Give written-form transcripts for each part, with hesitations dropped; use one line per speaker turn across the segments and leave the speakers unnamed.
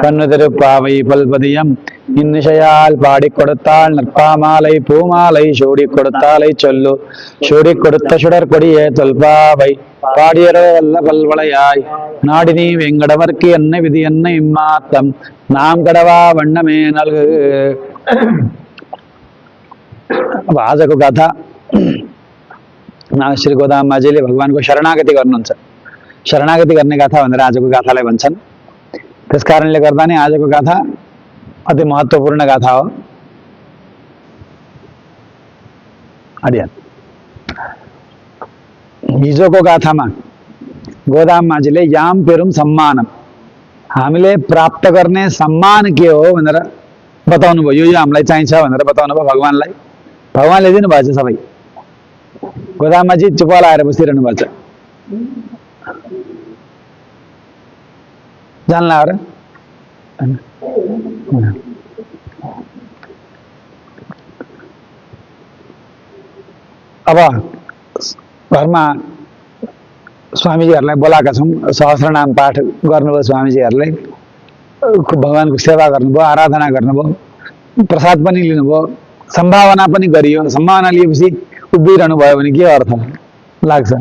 கண்ணுதிருப்பாவை பல்பதியம் இன்னிசையால் பாடி கொடுத்தாள் நற்பாமாலை பூமாலை சூடி கொடுத்தாலை சொல்லு சூடி கொடுத்த சுடர் கொடியே தொல்பாவை பாடியரவல்ல பல்வளையாய் நாடினி வெங்கடவர்க்கு என்ன விதி என்ன இம்மாத்தம் நாம் கடவா வண்ணமே நல்கு. आजको गाथा श्री गोदामाजीले भगवानको शरणागति गर्नुहुन्छ। शरणागति गर्ने गाथा भनेर आजको गाथालाई भन्छन्। त्यस कारणले गर्दा नै आजको गाथा अति महत्त्वपूर्ण गाथा हो। हिजोको गाथामा गोदामाजीले याम पेरुम सम्मानम, हामीले प्राप्त गर्ने सम्मान के हो भनेर बताउनु भयो। यो हामीलाई चाहिन्छ भनेर बताउनु भयो भगवानलाई। भगवानले दिनुभएछ सबै। गोदामाजी चुप लाएर बसिरहनु भएको छ। जान्ला हो र? अब घरमा स्वामीजीहरूलाई बोलाएका छौँ। सहस्रनाम पाठ गर्नुभयो स्वामीजीहरूले। भगवानको सेवा गर्नुभयो, आराधना गर्नुभयो, प्रसाद पनि लिनुभयो, सम्भावना पनि गरियो। सम्भावना लिएपछि उभिरहनु भयो भने के अर्थ लाग्छ?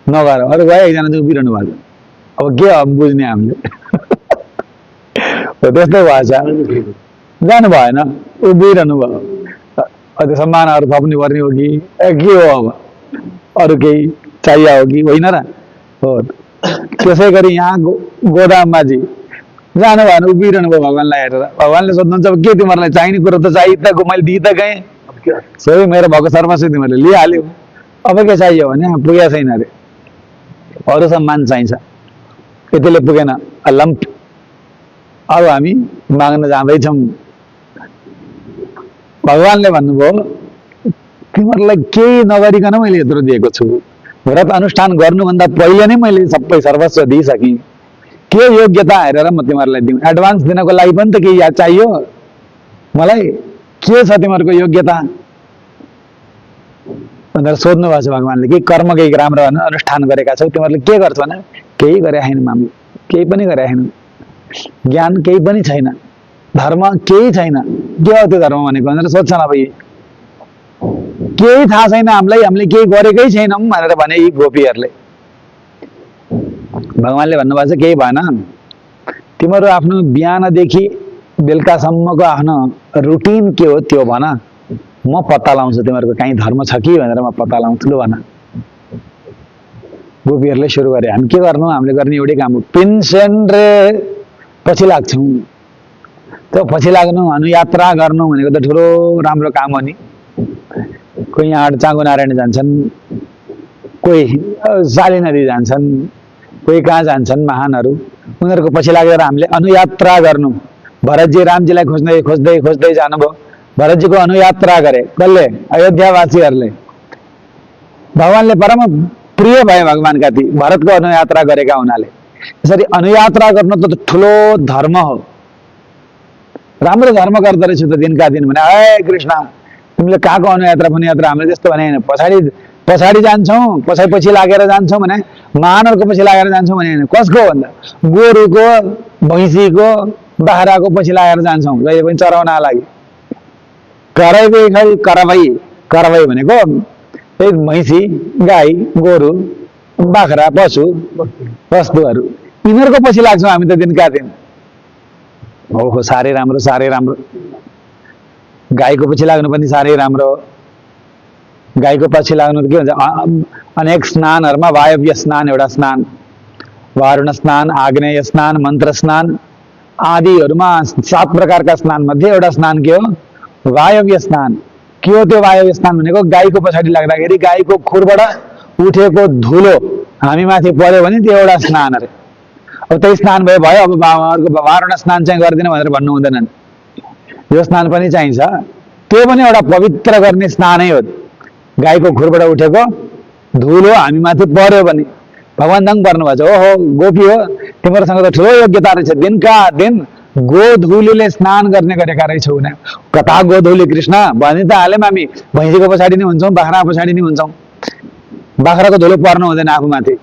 नगर अरू भयो, एकजना चाहिँ उभिरहनु भएको। अब के बुझ्ने हामीले? त्यस्तै भएछ। जानु भएन, उभिरहनु भयो। त्यो सम्भावनाहरू थप्नु पर्ने हो कि के हो? अब अरू केही चाहियो हो कि होइन र? हो। त्यसै गरी यहाँ गोदाममाजी जानु भएन, उभिरहनु भयो भगवानलाई हेरेर। भगवानले सोध्नुहुन्छ अब के तिमीहरूलाई चाहिने कुरो त चाहियो त, मैले दिइ त गएँ, सबै मेरो भएको सर्वस्व तिमीहरूले लिइहाल्यो, अब के चाहियो भने पुगेको छैन अरे, अरू सम्मान चाहिन्छ, यतिले पुगेन लम्प। अब हामी माग्न जाँदैछौँ। भगवानले भन्नुभयो तिमीहरूलाई केही नगरिकन मैले यत्रो दिएको छु। व्रत अनुष्ठान गर्नुभन्दा पहिले नै मैले सबै सर्वस्व दिइसकेँ। के योग्यता हेरेर म तिमीहरूलाई दिउँ? एडभान्स दिनको लागि पनि त केही याद चाहियो मलाई। के छ तिमीहरूको योग्यता भनेर सोध्नु भएको छ भगवानले। कि कर्म केही राम्रो अनुष्ठान गरेका छौ? तिमीहरूले के गर्छौ भने केही गरेका छैनौँ हामीले, केही पनि गरेका छैनौँ। ज्ञान केही पनि छैन, धर्म केही छैन। के हो त्यो धर्म भनेको भनेर सोध्छन्। अब केही थाहा छैन हामीलाई, हामीले केही गरेकै छैनौँ भनेर भने यी गोपीहरूले। भगवानले भन्नुभएको छ केही भएन, तिमीहरू आफ्नो बिहानदेखि बेलुकासम्मको आफ्नो रुटिन के हो त्यो भन, म पत्ता लाउँछु तिमीहरूको काहीँ धर्म छ कि भनेर म पत्ता लाउँछु लु भन। गोपीहरूले सुरु गरे। हामी के गर्नु? हामीले गर्ने एउटै काम हो, पेन्सन रे पछि लाग्छौँ। त्यो पछि लाग्नु, अनुयात्रा गर्नु भनेको त ठुलो राम्रो काम हो नि। कोही यहाँ चाँगु नारायण जान्छन्, कोही साली नदी जान्छन्, कोही कहाँ जान्छन् महानहरू। उनीहरूको पछि लागेर हामीले अनुयात्रा गर्नु। भरतजी रामजीलाई खोज्दै खोज्दै खोज्दै जानुभयो। भरतजीको अनुयात्रा गरे कसले? अयोध्यावासीहरूले। भगवानले परम प्रिय भए भगवानका ती भरतको अनुयात्रा गरेका हुनाले। यसरी अनुयात्रा गर्नु त ठुलो धर्म हो। राम्रो धर्म गर्दो रहेछ त दिनका दिन भने। ए कृष्ण, तिमीले कहाँको अनुयात्रा फनुयात्रा? हामीले त्यस्तो भने होइन। पछाडि पछाडि जान्छौँ, पछि लागेर जान्छौँ भने, महानहरूको पछि लागेर जान्छौँ भने होइन। कसको भन्दा गोरुको, भैँसीको, बाख्राको पछि लागेर जान्छौँ जहिले पनि चराउनका लागि। करबै भनेको भैँसी, गाई, गोरु, बाख्रा, पशु वस्तुहरू, यिनीहरूको पछि लाग्छौँ हामी त दिनका दिन। ओहो, साह्रै राम्रो, साह्रै राम्रो। गाईको पछि लाग्नु पनि साह्रै राम्रो। गाईको पछि लाग्नु के भन्छ? अनेक स्नानहरूमा वायव्य स्नान एउटा स्नान, वारुण स्नान, आग्नेय स्नान, मन्त्र स्नान आदिहरूमा 7 प्रकारका स्नान मध्ये एउटा स्नान के हो? वायव्य स्नान। के हो त्यो वायव्य स्नान भनेको? गाईको पछाडि लाग्दाखेरि गाईको खुरबाट उठेको धुलो हामी माथि पर्यो भने त्यो एउटा स्नान अरे। अब त्यही स्नान भयो। अब अर्को वारुण स्नान चाहिँ गर्दिन भनेर भन्नु हुँदैन। यो स्नान पनि चाहिन्छ। त्यो पनि एउटा पवित्र गर्ने स्नानै हो। गाईको खुरबाट उठेको धुलो हामी माथि पर्यो भने भगवान दङ पर्नुभएको छ। ओहो गोपी हो, तिमीहरूसँग त ठुलो योग्यता रहेछ। दिनका दिन गोधुलीले स्नान गर्ने गरेका रहेछौ भने। कता गोधुली कृष्ण भनि त हाल्यौँ हामी। भैँसीको पछाडि नै हुन्छौँ, बाख्रा पछाडि नै हुन्छौँ। बाख्राको धुलो पर्नु हुँदैन आफूमाथि।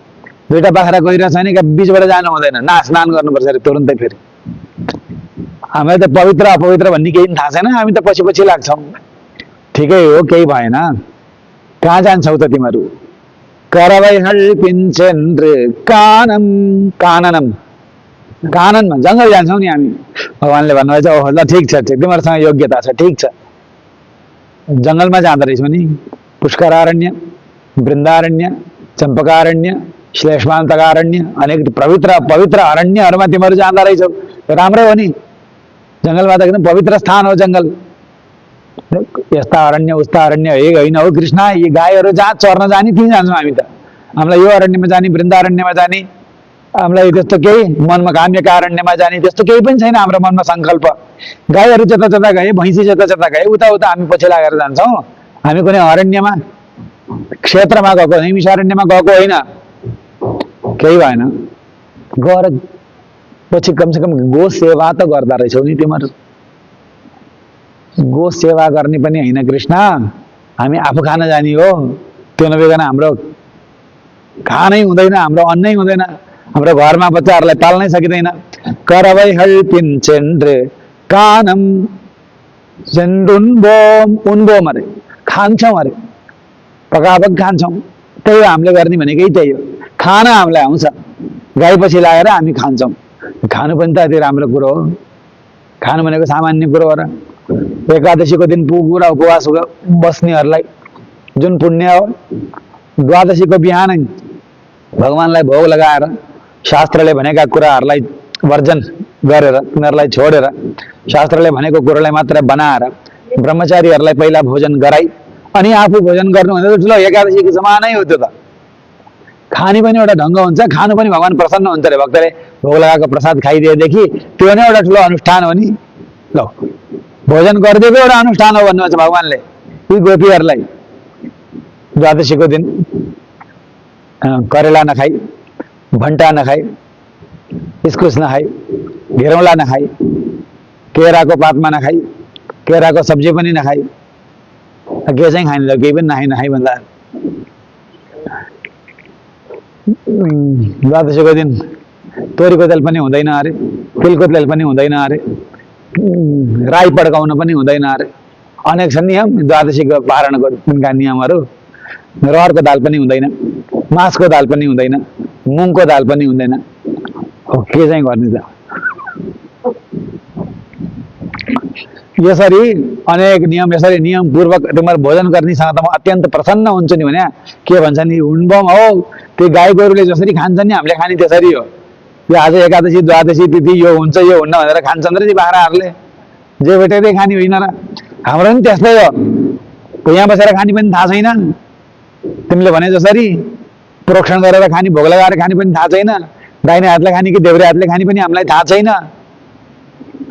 दुईटा बाख्रा गइरहेछ भने बिचबाट जानु हुँदैन, ना स्नान गर्नुपर्छ अरे तुरुन्तै फेरि। हामीलाई त पवित्र अपवित्र भन्ने केही पनि थाहा छैन, हामी त पछि पछि लाग्छौँ। ठिकै हो, केही भएन। कहाँ जान्छौ त तिमीहरू? करवैहल पिन्छेन्द्र कानम काननम, काननमा जङ्गल जान्छौँ नि हामी। भगवान्ले भन्नुभएछ ओहो ल ठिक छ, तिमीहरूसँग योग्यता छ, ठिक छ। जङ्गलमा जाँदो रहेछौ नि। पुष्करारण्य, वृन्दारण्य, चम्पकारण्य, श्लेष्मान्तकारण्य, अनेक पवित्र पवित्र अरण्यहरूमा तिमीहरू जाँदा रहेछौ। राम्रो हो नि। जङ्गलमा त एकदम पवित्र स्थान हो जङ्गल। यस्ता अरण्य उस्ता अरण्य होइन हो कृष्ण। यी गाईहरू जहाँ चर्न जाने त्यहीँ जान्छौँ हामी त। हामीलाई यो अरण्यमा जाने, वृन्दारण्यमा जाने, हामीलाई त्यस्तो केही मनमा काम्यका अरण्यमा जाने त्यस्तो केही पनि छैन हाम्रो मनमा सङ्कल्प। गाईहरू जता जता गए, भैँसी जता जता गए, उता उता हामी पछि लागेर जान्छौँ। हामी कुनै अरण्यमा क्षेत्रमा गएको, नैमिषारण्यमा गएको होइन। केही भएन। गएर पछि कमसेकम गो सेवा त गर्दा रहेछौ नि तिमीहरू। गो सेवा गर्ने पनि होइन कृष्ण, हामी आफू खान जाने हो। त्यो नभइकन हाम्रो खानै हुँदैन, हाम्रो अन्नै हुँदैन, हाम्रो घरमा बच्चाहरूलाई पाल्नै सकिँदैन। करवैहल पिन्छेन्द्र कानम सेन्डुन्बोम उन्बोम अरे खान्छौँ, अरे पकापक खान्छौँ। त्यही हो हामीले गर्ने भनेकै, त्यही हो। खाना हामीलाई आउँछ, गाई पछि लागेर हामी खान्छौँ। खानु पनि त अति राम्रो कुरो हो। खानु भनेको सामान्य कुरो हो र? एकादशीको दिन पुरा उपवास बस्नेहरूलाई जुन पुण्य हो। द्वादशीको बिहानै भगवान्लाई भोग लगाएर शास्त्रले भनेका कुराहरूलाई वर्जन गरेर, तिनीहरूलाई छोडेर शास्त्रले भनेको कुरोलाई मात्र बनाएर ब्रह्मचारीहरूलाई पहिला भोजन गराई अनि आफू भोजन गर्नु भने त ठुलो एकादशीको समानै हो त्यो त। खाने पनि एउटा ढङ्ग हुन्छ, खानु पनि भगवान् प्रसन्न हुन्छ अरे। भक्तले भोग लगाएको प्रसाद खाइदिएदेखि त्यो नै एउटा ठुलो अनुष्ठान हो नि। ल भोजन गरिदिएको एउटा अनुष्ठान हो भन्नुहुन्छ भगवान्ले यी गोपीहरूलाई। द्वादशीको दिन करेला नखाई, भन्टा नखाई, इस्कुस नखाई, घेरौँला नखाई, केराको पातमा नखाई, केराको सब्जी पनि नखाई। के चाहिँ खाने त? केही पनि नखाई नखाई भन्दा। द्वादशीको दिन तोरीको तेल पनि हुँदैन अरे, तिलको तेल पनि हुँदैन अरे, राई पड्काउन पनि हुँदैन अरे। अनेक छ नियम द्वादशीको पारणको दिनका नियमहरू। रहरको दाल पनि हुँदैन, मासको दाल पनि हुँदैन, मुङको दाल पनि हुँदैन। हो के चाहिँ गर्ने त? यसरी अनेक नियम, यसरी नियमपूर्वक तिमीहरू भोजन गर्नेसँग त म अत्यन्त प्रसन्न हुन्छु नि। भने के भन्छ नि, हुन्बम हो। त्यो गाई गोरुले जसरी खान्छन् नि हामीले खाने त्यसरी हो। यो आज एकादशी द्वादशी तिथि यो हुन्छ यो हुन्न भनेर खान्छन् र ती बाख्राहरूले। जे भेटे त्यही खाने होइन र? हाम्रो पनि त्यस्तै हो। यहाँ बसेर खाने पनि थाहा छैन, तिमीले भने जसरी प्रोक्षण गरेर खाने, भोग लगाएर खाने पनि थाहा छैन। दाहिने हातले खाने कि देब्रे हातले खाने पनि हामीलाई थाहा छैन।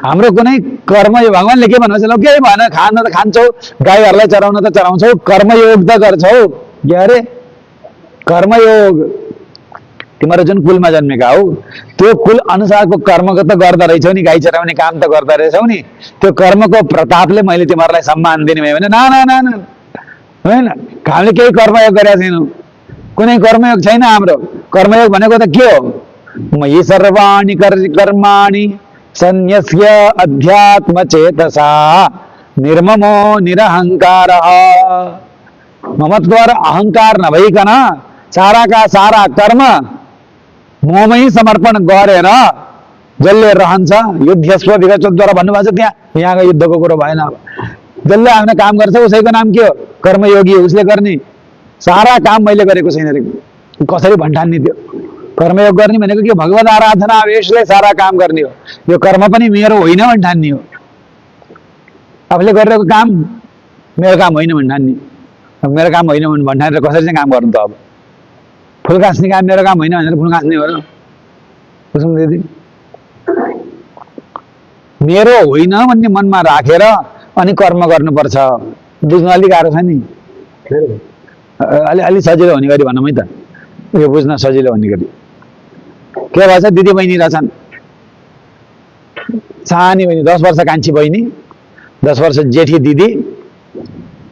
हाम्रो कुनै कर्म यो भगवान्ले के भन्नुहुन्छ? ल केही भएन, खान त खान्छौ, गाईहरूलाई चराउन त चराउँछौ, कर्मयोग त गर्छौ। के अरे कर्मयोग? तिमीहरू जुन कुलमा जन्मेका हौ त्यो कुल अनुसारको कर्मको त गर्दा रहेछौ नि। गाई चराउने काम त गर्दा रहेछौ नि। त्यो कर्मको प्रतापले मैले तिमीहरूलाई सम्मान दिने भयो भने ना ना ना ना होइन। हामीले केही कर्मयोग गरेका छैनौँ, कुनै कर्मयोग छैन हाम्रो। कर्मयोग भनेको त के हो? मयि सर्वाणि कर्माणि सन्न्यस्य अध्यात्म चेतसा निर्ममो निरहङ्कारः। ममत्व र अहङ्कार नभइकन साराका सारा कर्म मोहमै समर्पण गरेर जसले रहन्छ, युद्धस्व विगतद्वारा भन्नुभएको छ। यहाँको युद्धको कुरो भएन। जसले आफ्नो काम गर्छ उसैको नाम के हो? कर्मयोगी। उसले गर्ने सारा काम मैले गरेको छैन रे, कसरी भन्ठान्ने? त्यो कर्मयोग गर्ने भनेको के? भगवत आराधना आवेशले सारा काम गर्ने हो। यो कर्म पनि मेरो होइन भन्ठान्ने हो। आफूले गरिरहेको काम मेरो काम होइन भन्ठान्ने। मेरो काम होइन भन्ठानेर कसरी चाहिँ काम गर्नु त? अब फुल कास्ने काम मेरो काम होइन भनेर फुल कास्ने हो र? कुसुम दिदी, मेरो होइन भन्ने मनमा राखेर अनि कर्म गर्नुपर्छ। बुझ्नु अलिक गाह्रो छ नि। अलि सजिलो हुने गरी भनौँ है त, यो बुझ्न सजिलो हुने गरी। के भन्छ? दिदी बहिनी रहेछन्, सानी बहिनी, 10 वर्ष कान्छी बहिनी, 10 वर्ष जेठी दिदी,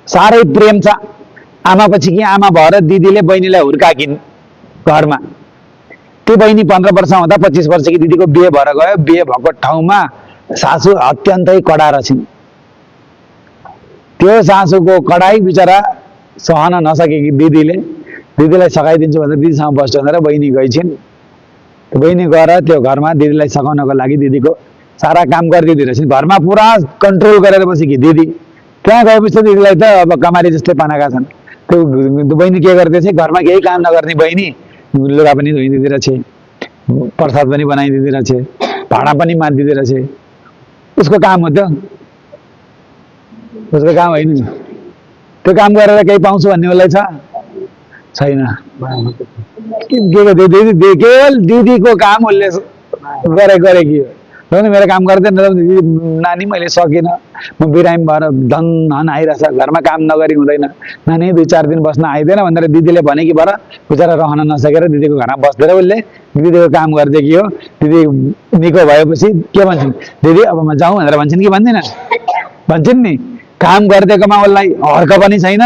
साह्रै प्रेम छ। आमा पछि कि आमा भएर दिदीले बहिनीलाई हुर्काकिन् घरमा। त्यो बहिनी 15 वर्ष हुँदा 25 वर्षकी दिदीको बिहे भएर गयो। बिहे भएको ठाउँमा सासू अत्यन्तै कडा रहेछन्। त्यो सासूको कडाई बिचरा सहन नसकेकी दिदीलाई सघाइदिन्छु भनेर दिदीसँग बस्छु भनेर बहिनी गइछिन्। बहिनी गएर त्यो घरमा दिदीलाई सघाउनको लागि दिदीको सारा काम गरिदिँदो रहेछन्। घरमा पुरा कन्ट्रोल गरेर बसेकी दिदी त्यहाँ गएपछि दिदीलाई त अब कमारी जस्तै पानाका छन्। त्यो बहिनी के गर्दैछ, घरमा केही काम नगर्ने बहिनी लुगा पनि धोइदिँदो रहेछ, प्रसाद पनि बनाइदिँदो रहेछ, भाँडा पनि माझिदिँदो रहेछ। उसको काम हो त्यो, उसको काम होइन। त्यो काम गरेर केही पाउँछु भन्ने उसलाई छैन। केवल दिदीको काम उसले गरेकी हो। मेरो काम गर्दैन नानी, मैले सकिनँ, म बिरामी भएर धन आइरहेछ, घरमा काम नगरी हुँदैन, नानी 2-4 दिन बस्न आइदिएन भनेर दिदीले भने कि भएर बिचरा रहन नसकेर दिदीको घरमा बस्दै उसले दिदीको काम गरिदिएकी हो। दिदी निको भएपछि के भन्छन्, दिदी अब म जाउँ भनेर भन्छन् कि भन्दैनन्? भन्छन् नि। काम गरिदिएकोमा उसलाई हर्क पनि छैन,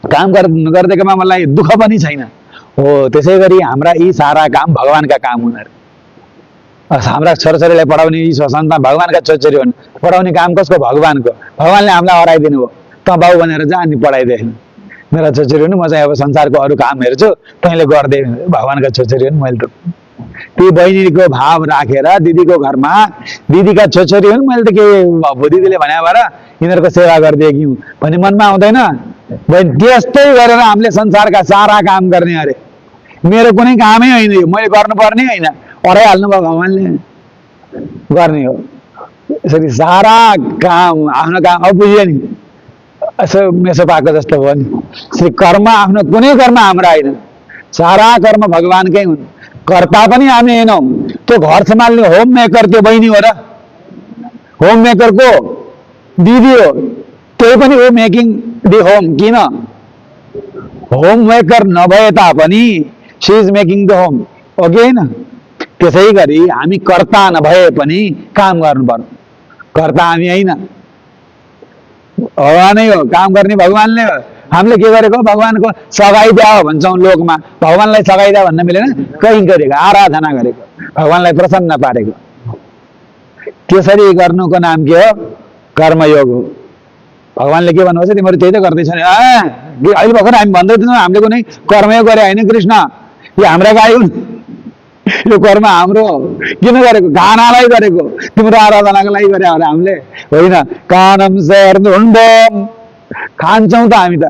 काम गरिदिएकोमा मलाई दुःख पनि छैन। हो त्यसै गरी हाम्रा यी सारा काम भगवानका काम हुन्। हाम्रा छोराछोरीलाई पढाउने यी सन्तान भगवानका छोरछोरी हुन्। पढाउने काम कसको? भगवानको। भगवानले हामीलाई हराइदिनु हो, त बाउ भनेर जा अनि पढाइदिए। मेरा छोरछोरी हुन्, म चाहिँ अब संसारको अरू काम हेर्छु, तैँले गरिदे। भगवानका छोरछोरी हुन्। मैले त ती बहिनीको भाव राखेर दिदीको घरमा दिदीका छोरछोरी हुन्, मैले त के दिदीले भने भएर यिनीहरूको सेवा गरिदिएकी हुँ भन्ने मनमा आउँदैन? बहिनी त्यस्तै गरेर हामीले संसारका सारा काम गर्ने अरे। मेरो कुनै कामै होइन, मैले गर्नुपर्ने होइन, हराइहाल्नु भयो, भगवानले गर्ने हो। यसरी सारा काम आफ्नो काम अब बुझ्यो नि, यसो मेसो पाएको जस्तो भयो नि। यसरी कर्म आफ्नो कुनै कर्म हाम्रो होइन, सारा कर्म भगवानकै हुन्। कर्ता पनि हामी होइनौँ। त्यो घर सम्हाल्ने होम मेकर त्यो बहिनी हो र, होम मेकरको दिदी हो, त्यही पनि हो मेकिङ दि होम। किन? होम मेकर नभए तापनि she is making the home, हो कि होइन? त्यसै गरी हामी कर्ता नभए पनि काम गर्नु पर्यो। कर्ता हामी होइन, भगवानै हो, काम गर्ने भगवानले हो। हामीले के गरेको? भगवानको सघाइदिया भन्छौँ लोकमा, भगवानलाई सघाइदिया भन्न मिलेन, कहीँ गरेको आराधना गरेको, भगवानलाई प्रसन्न पारेको। त्यसरी गर्नुको नाम के हो? कर्मयोग हो। भगवानले के भन्नुहुन्छ, तिमीहरू त्यही त गर्दैछ नि। अहिले भर्खर हामी भन्दै थियौँ हामीले कुनै कर्मयोग गरे होइन कृष्ण, यो हाम्रा गाई हुन्, यो कर्म हाम्रो किन गरेको? गानालाई गरेको, तिम्रो आराधनाको लागि गरे हो हामीले, होइन। कानम सेर्नुण्डम, खान्छौँ त हामी त,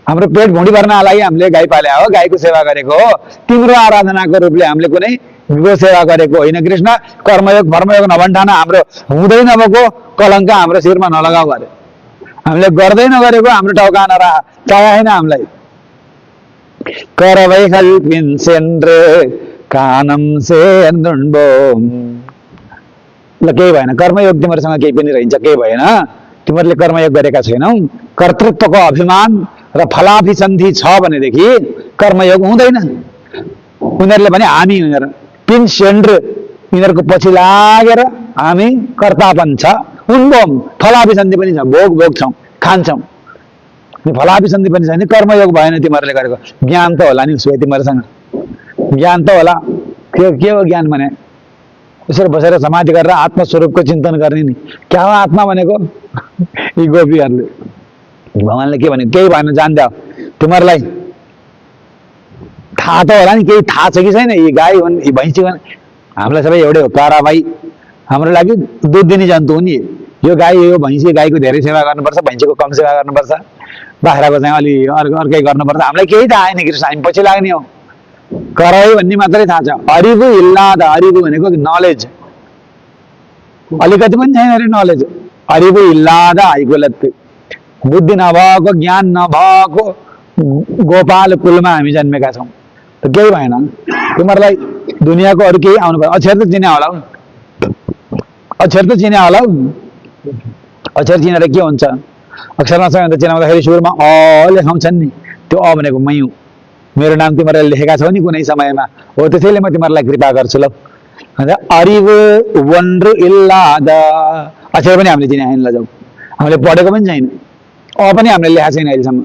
हाम्रो पेट भुँडी भर्नका लागि हामीले गाई पाले हो, गाईको सेवा गरेको हो। तिम्रो आराधनाको रूपले हामीले कुनै गो सेवा गरेको होइन कृष्ण। कर्मयोग धर्मयोग नभन्ठान हाम्रो हुँदै नभएको कलङ्क हाम्रो शिरमा नलगाऊ अरे। हामीले गर्दै नगरेको हाम्रो टाउका चाहिएन हामीलाई। करवैकल्पिन सेन्द्रे कानम सेर्नुण्डम। ल केही भएन, कर्मयोग तिमीहरूसँग केही पनि रहन्छ, केही भएन, तिमीहरूले कर्मयोग गरेका छैनौ। कर्तृत्वको अभिमान र फलाभिसन्धि छ भनेदेखि कर्मयोग हुँदैन। उनीहरूले भने हामी भनेर पिन सेन्द्र, यिनीहरूको पछि लागेर हामी कर्तापन छ, उन्बोम फलाभिसन्धि पनि छ, भोग भोग्छौँ, खान्छौँ। फलाभिसन्धि पनि छैन, कर्मयोग भएन तिमीहरूले गरेको। ज्ञान त होला नि उसो तिमीहरूसँग, ज्ञान त होला। के हो ज्ञान भने? यसरी बसेर समाधि गरेर आत्मस्वरूपको चिन्तन गर्ने नि। क्या हो आत्मा भनेको? यी गोपीहरूले भगवानले के भने? केही भएन, जान्दै तिमीहरूलाई थाहा त होला नि, केही थाहा छ कि छैन? यी गाई हुन्, यी भैँसी हुन्, हामीलाई सबै एउटै हो। कारा भाइ हाम्रो लागि दुध दिने जन्तु हुन्। यो गाई यो भैँसी, गाईको धेरै सेवा गर्नुपर्छ, भैँसीको कम सेवा गर्नुपर्छ, बाख्राको चाहिँ अलि अर्कै गर्नुपर्छ। हामीलाई केही थाहा छैन कृष्ण, हामी पछि लाग्ने हो। करवै भन्ने मात्रै थाहा छ। अरिबु इल्लाद, अरिबु भनेको नलेज, अलिकति पनि छैन अरे नलेज। अरिबु इल्लाद आइगोलत, बुद्धि नभएको, ज्ञान नभएको गोपाल कुलमा हामी जन्मेका छौँ। त केही भएन तिमीहरूलाई दुनियाँको अरू केही आउनु पर्यो। अक्षर त चिन्या होला, अक्षर त चिन्या होला। अक्षर चिनेर के हुन्छ? अक्षर नसँग चिनाउँदाखेरि सुरुमा अ लेखाउँछन् नि, त्यो अ भनेको मै हुँ, मेरो नाम तिमीहरूले लेखेका छौ नि कुनै समयमा, हो त्यसैले म तिमीहरूलाई कृपा गर्छु। ल अरिबु वन्ड्रु इल्लाद, अक्षर पनि हामीले चिने छैन, लजाउ हामीले पढेको पनि छैन, अ पनि हामीले लेखाएको छैन अहिलेसम्म।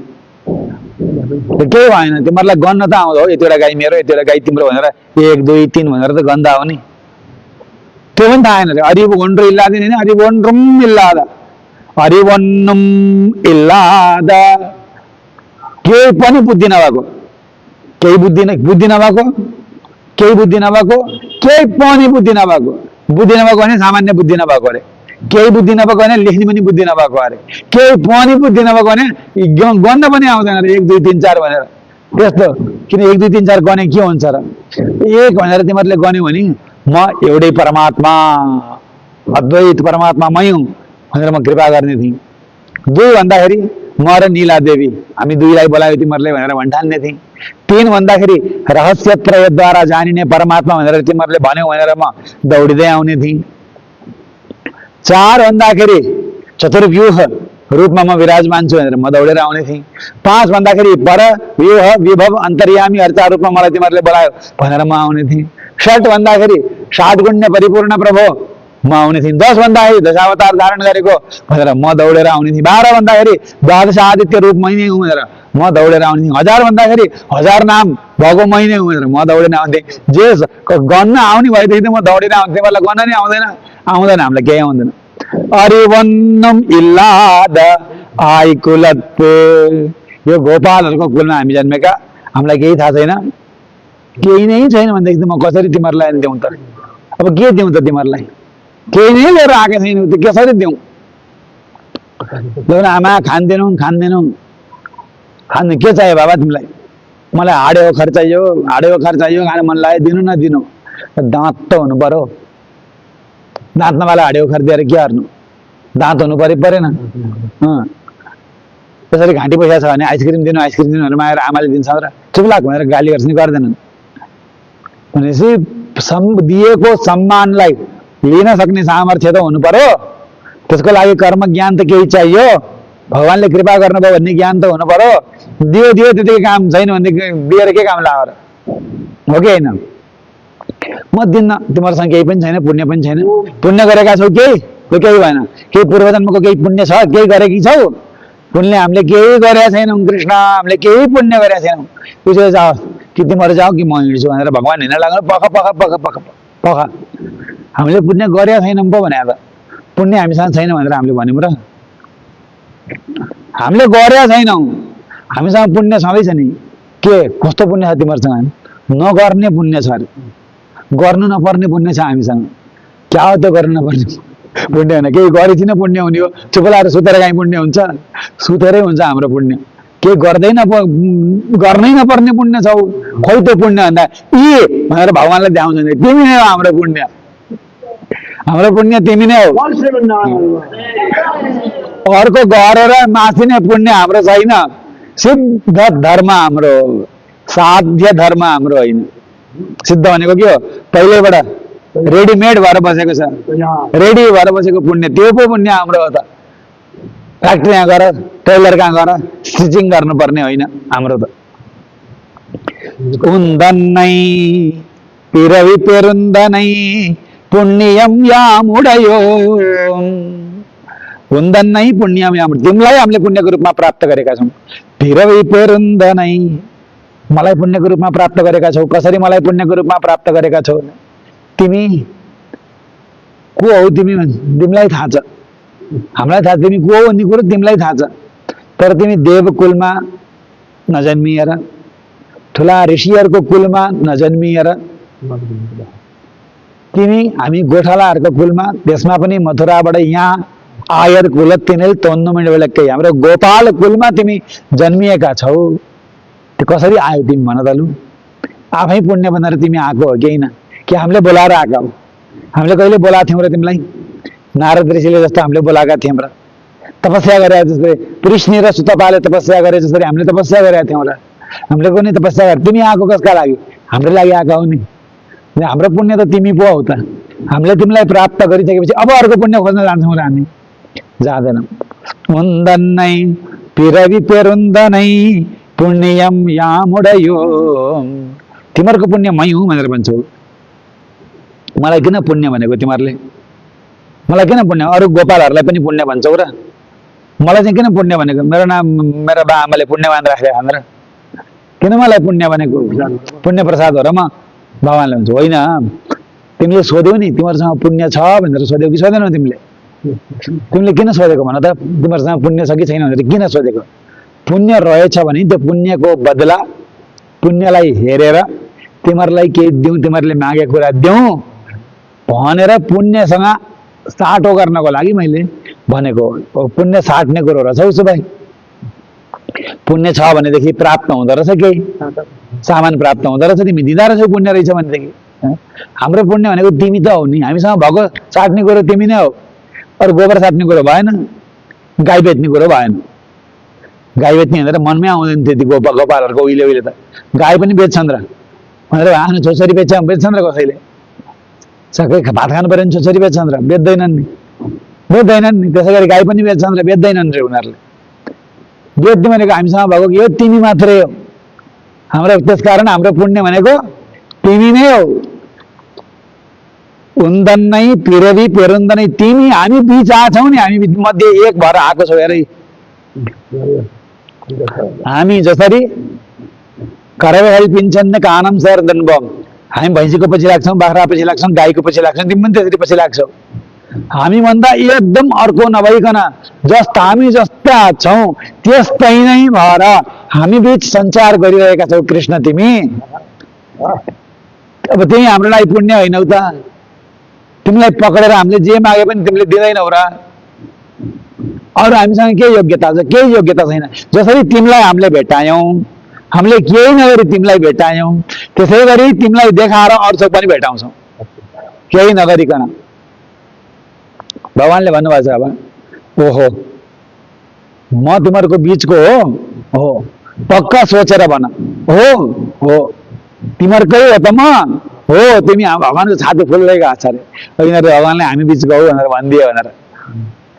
केही भएन, तिमीहरूलाई गन्न त आउँदो हो, यतिवटा गाई मेरो, यतिवटा गाई तिम्रो भनेर 1 2 3 भनेर त गन्दा हो नि। त्यो पनि थाहा छैन அறிவு ஒன்று இல்லாத அறிவு ஒன்றும் இல்லாத அறிவொன்னும் इल्लाद केही पनि बुद्धि नभएको केही बुद्धि नभएको केही बुद्धि नभएको केही पनि बुद्धि नभएको भने सामान्य बुद्धि नभएको अरे केही बुद्धि नभएको भने लेख्ने पनि बुद्धि नभएको अरे केही पनि बुद्धि नभएको भने गन्न पनि आउँदैन अरे 1 2 3 4 भनेर त्यस्तो किन 1 2 3 4 गने के हुन्छ र एक भनेर तिमीहरूले गन्यौ भने म एउटै परमात्मा अद्वैत परमात्मा मै हुँ भनेर म कृपा गर्ने थिएँ 2 भन्दाखेरि म र नीला देवी हामी दुईलाई बोलायो तिमीहरूले भनेर भन्ठान्ने थिएँ 3 भन्दाखेरि रहस्य त्रयद्वारा जानिने परमात्मा भनेर तिमीहरूले भन्यौ भनेर म दौडिँदै आउने थिएँ 4 भन्दाखेरि चतुर्व्यूह रूपमा म विराजमान छु भनेर म दौडेर आउने थिएँ 5 भन्दाखेरि पर व्यूह विभव अन्तर्यामी अर्चा रूपमा मलाई तिमीहरूले बोलायो भनेर म आउने थिएँ 6 भन्दाखेरि 7 गुण्य परिपूर्ण प्रभु म आउने थिएँ 10 भन्दाखेरि दशावतार धारण गरेको भनेर म दौडेर आउने थिएँ 12 भन्दाखेरि द्वादश आदित्य रूप मै नै हुँ भनेर म दौडेर आउने थिएँ 1000 भन्दाखेरि 1000 नाम भएको मै नै हुँ भनेर म दौडेर आउँथे जे गन्न आउने भएदेखि त म दौडेर आउँथे मलाई गन्न नै आउँदैन हामीलाई केही आउँदैन அறிவொன்னும் इल्लाद आइकुलत्व यो गोपालहरूको कुलमा हामी जन्मेका हामीलाई केही थाहा छैन केही नै छैन भनेदेखि त म कसरी तिमीहरूलाई दिउँ त अब के दिउँ त तिमीहरूलाई केही नै लिएर आएको छैन त कसरी दिउँ आमा खान्दैनौ खान्ने के चाहियो बाबा तिमीलाई मलाई हाडे ओखर चाहियो खान मन लाग्यो दिनु न दिनु दाँत त हुनु पर्यो दाँत नवाला हाडे ओखर दिएर के गर्नु दाँत हुनु परेन त्यसरी घाँटी पैसा छ भने आइसक्रिम दिनु भनेर मागेर आमाले दिन्छ र चुप लाग भनेर गाली गर्छ नि गर्दैनन् भनेपछि दिएको सम्मानलाई लिन सक्ने सामर्थ्य त हुनु पर्यो त्यसको लागि कर्म ज्ञान त केही चाहियो भगवानले कृपा गर्नुभयो भन्ने ज्ञान त हुनु पर्यो दियो त्यतिकै काम छैन भनेदेखि दिएर के काम लाग्यो हो कि होइन म दिन्न तिमीहरूसँग केही पनि छैन पुण्य पनि छैन पुण्य गरेका छौ केही भएन केही पूर्वजन्मको केही पुण्य छ केही गरेकी छौ पुण्य हामीले केही गरेका छैनौँ कृष्ण हामीले केही पुण्य गरेका छैनौँ त्यसो जाओ कि तिमीहरू जाऊ कि म हिँड्छु भनेर भगवान हिँड्न लाग्नु पख हामीले पुण्य गरेका छैनौँ पो भने त पुण्य हामीसँग छैन भनेर हामीले भन्यौँ र हामीले गरेका छैनौँ हामीसँग पुण्य छँदैछ नि के कस्तो पुण्य छ तिमीहरूसँग नगर्ने पुण्य छ अरे गर्नु नपर्ने पुण्य छ हामीसँग क्या हो त्यो गर्नु नपर्ने पुण्य होइन केही गरेपछि नै पुण्य हुने हो चुप लाएर सुतेर काहीँ पुण्य हुन्छ सुतेरै हुन्छ हाम्रो पुण्य केही गर्नै नपर्ने पुण्य छौ खोइ त्यो पुण्य भन्दा भनेर भगवानलाई देखाउँछ तिमी नै हो हाम्रो पुण्य तिमी नै हो अर्को गरेर मासिने पुण्य हाम्रो छैन सिद्ध धर्म हाम्रो साध्य धर्म हाम्रो होइन सिद्ध भनेको के हो पहिल्यैबाट रेडिमेड भएर बसेको छ रेडी भएर बसेको पुण्य त्यो पो पुण्य हाम्रो हो त फ्याक्ट्री यहाँ गर टेलर कहाँ गर स्टिचिङ गर्नुपर्ने होइन हाम्रो त उन्दन्नै पिरवी पेरुन्दनै पुण्यम यामुडयो उन्दन्नै पुण्यम यामुड तिमीलाई हामीले पुण्यको रूपमा प्राप्त गरेका छौँ पिरवी पेरुन्दनै मलाई पुण्यको रूपमा प्राप्त गरेका छौ कसरी मलाई पुण्यको रूपमा प्राप्त गरेका छौ तिमी को हौ तिमीलाई थाहा छ हामीलाई थाहा छ तिमी को हो भन्ने कुरो तिमीलाई थाहा छ तर तिमी देवकुलमा नजन्मिएर ठुला ऋषिहरूको कुलमा नजन्मिएर तिमी हामी गोठालाहरूको कुलमा त्यसमा पनि मथुराबाट यहाँ आयर कुल तिनै तोन्नु बेलक्कै हाम्रो गोपाल कुलमा तिमी जन्मिएका छौ त्यो कसरी आयो तिमी भन त लु आफै पुण्य भनेर तिमी आएको हो कि होइन कि हामीले बोलाएर आएका हौ हामीले कहिले बोलाएको थियौँ र तिमीलाई नारद ऋषिले जस्तो हामीले बोलाएका थियौँ र तपस्या गरे जस्तै कृष्ण र सुतपाले तपस्या गरे जसरी हामीले तपस्या गरेका थियौँ र हामीले पनि तपस्या गरे तिमी आएको कसका लागि हाम्रो लागि आएका हौ नि हाम्रो पुण्य त तिमी पो हौ त हामीले तिमीलाई प्राप्त गरिसकेपछि अब अर्को पुण्य खोज्न जान्छौँ र हामी जाँदैनौँ उन्दन्नै पिरवी पेरुन्दनै पुण्यम यामुडयो तिमीहरूको पुण्य मै हुँ भनेर भन्छौ मलाई किन पुण्य भनेको तिमीहरूले मलाई किन पुण्य अरू गोपालहरूलाई पनि पुण्य भन्छौ र मलाई चाहिँ किन पुण्य भनेको मेरो नाम मेरो बा आमाले पुण्यवान राखेर भनेर किन मलाई पुण्य भनेको पुण्य प्रसाद हो र म भगवानले भन्छ होइन तिमीले सोध्यौ नि तिमीहरूसँग पुण्य छ भनेर सोध्यौ कि सोधेनौ तिमीले? तिमीले किन सोधेको भन त? तिमीहरूसँग पुण्य छ कि छैन भनेर किन सोधेको? पुण्य रहेछ भने त्यो पुण्यको बदला पुण्यलाई हेरेर तिमीहरूलाई केही दिउँ, तिमीहरूले मागेको कुरा दिउँ भनेर पुण्यसँग साटो गर्नको लागि मैले भनेको हो। पुण्य साट्ने कुरो रहेछ उसो भए। पुण्य छ भनेदेखि प्राप्त हुँदो रहेछ, केही सामान प्राप्त हुँदो रहेछ, तिमी दिँदा रहेछौ पुण्य रहेछ भनेदेखि। हाम्रो पुण्य भनेको तिमी त हो नि, हामीसँग भएको साट्ने कुरो तिमी नै हो। अरू गोबर साट्ने कुरो भएन, गाई बेच्ने कुरो भएन। गाई बेच्ने भनेर मनमै आउँदैन त्यति गोपालहरूको उहिले त गाई पनि बेच्छन् र भनेर आफ्नो छोरी बेच्छन् र कसैले सबै भात खानु पऱ्यो भने छोरी बेच्छन् र बेच्दैनन् नि। त्यसै गरी गाई पनि बेच्छन् र बेच्दैनन् रे उनीहरूले। बेच्ने भनेको हामीसँग भएको यो तिमी मात्रै हो हाम्रो। त्यसकारण हाम्रो पुण्य भनेको तिमी नै हो। उन्दन्नै पिरवी पेरुन्दनै तिमी हामी बिच आछौ नि, हामी मध्ये एक भएर आएको छौ हेरै। हामी जसरी करवेहल पिन्छन् कानम सर दनबम, हामी भैँसीको पछि लाग्छौँ, बाख्रा पछि लाग्छौँ, गाईको पछि लाग्छौँ, तिमी पनि त्यसरी पछि लाग्छौ। हामी भन्दा एकदम अर्को नभइकन जस्ता हामी जस्ता छौँ त्यस्तै नै भएर हामी बीच सञ्चार गरिरहेका छौ कृष्ण तिमी। अब तिमी हाम्रो लागि पुण्य होइनौ त? तिमीलाई पक्रेर हामीले जे मागे पनि तिमीले दिँदैनौ र? अरू हामीसँग के योग्यता छ? केही योग्यता छैन। जसरी तिमीलाई हामीले भेटायौँ, हामीले केही नगरी तिमीलाई भेटायौँ, त्यसै गरी तिमीलाई देखाएर अरू पनि भेटाउँछौँ केही नगरिकन। भगवानले भन्नुभएको छ अब ओहो म तिमीहरूको बिचको हो पक्का सोचेर भन। हो तिमीहरूकै हो त म हो। तिमी भगवानको छाती फुल्दै गएको छ अरे यिनीहरू भगवानले हामी बिचको हो भनेर भनिदियो भनेर।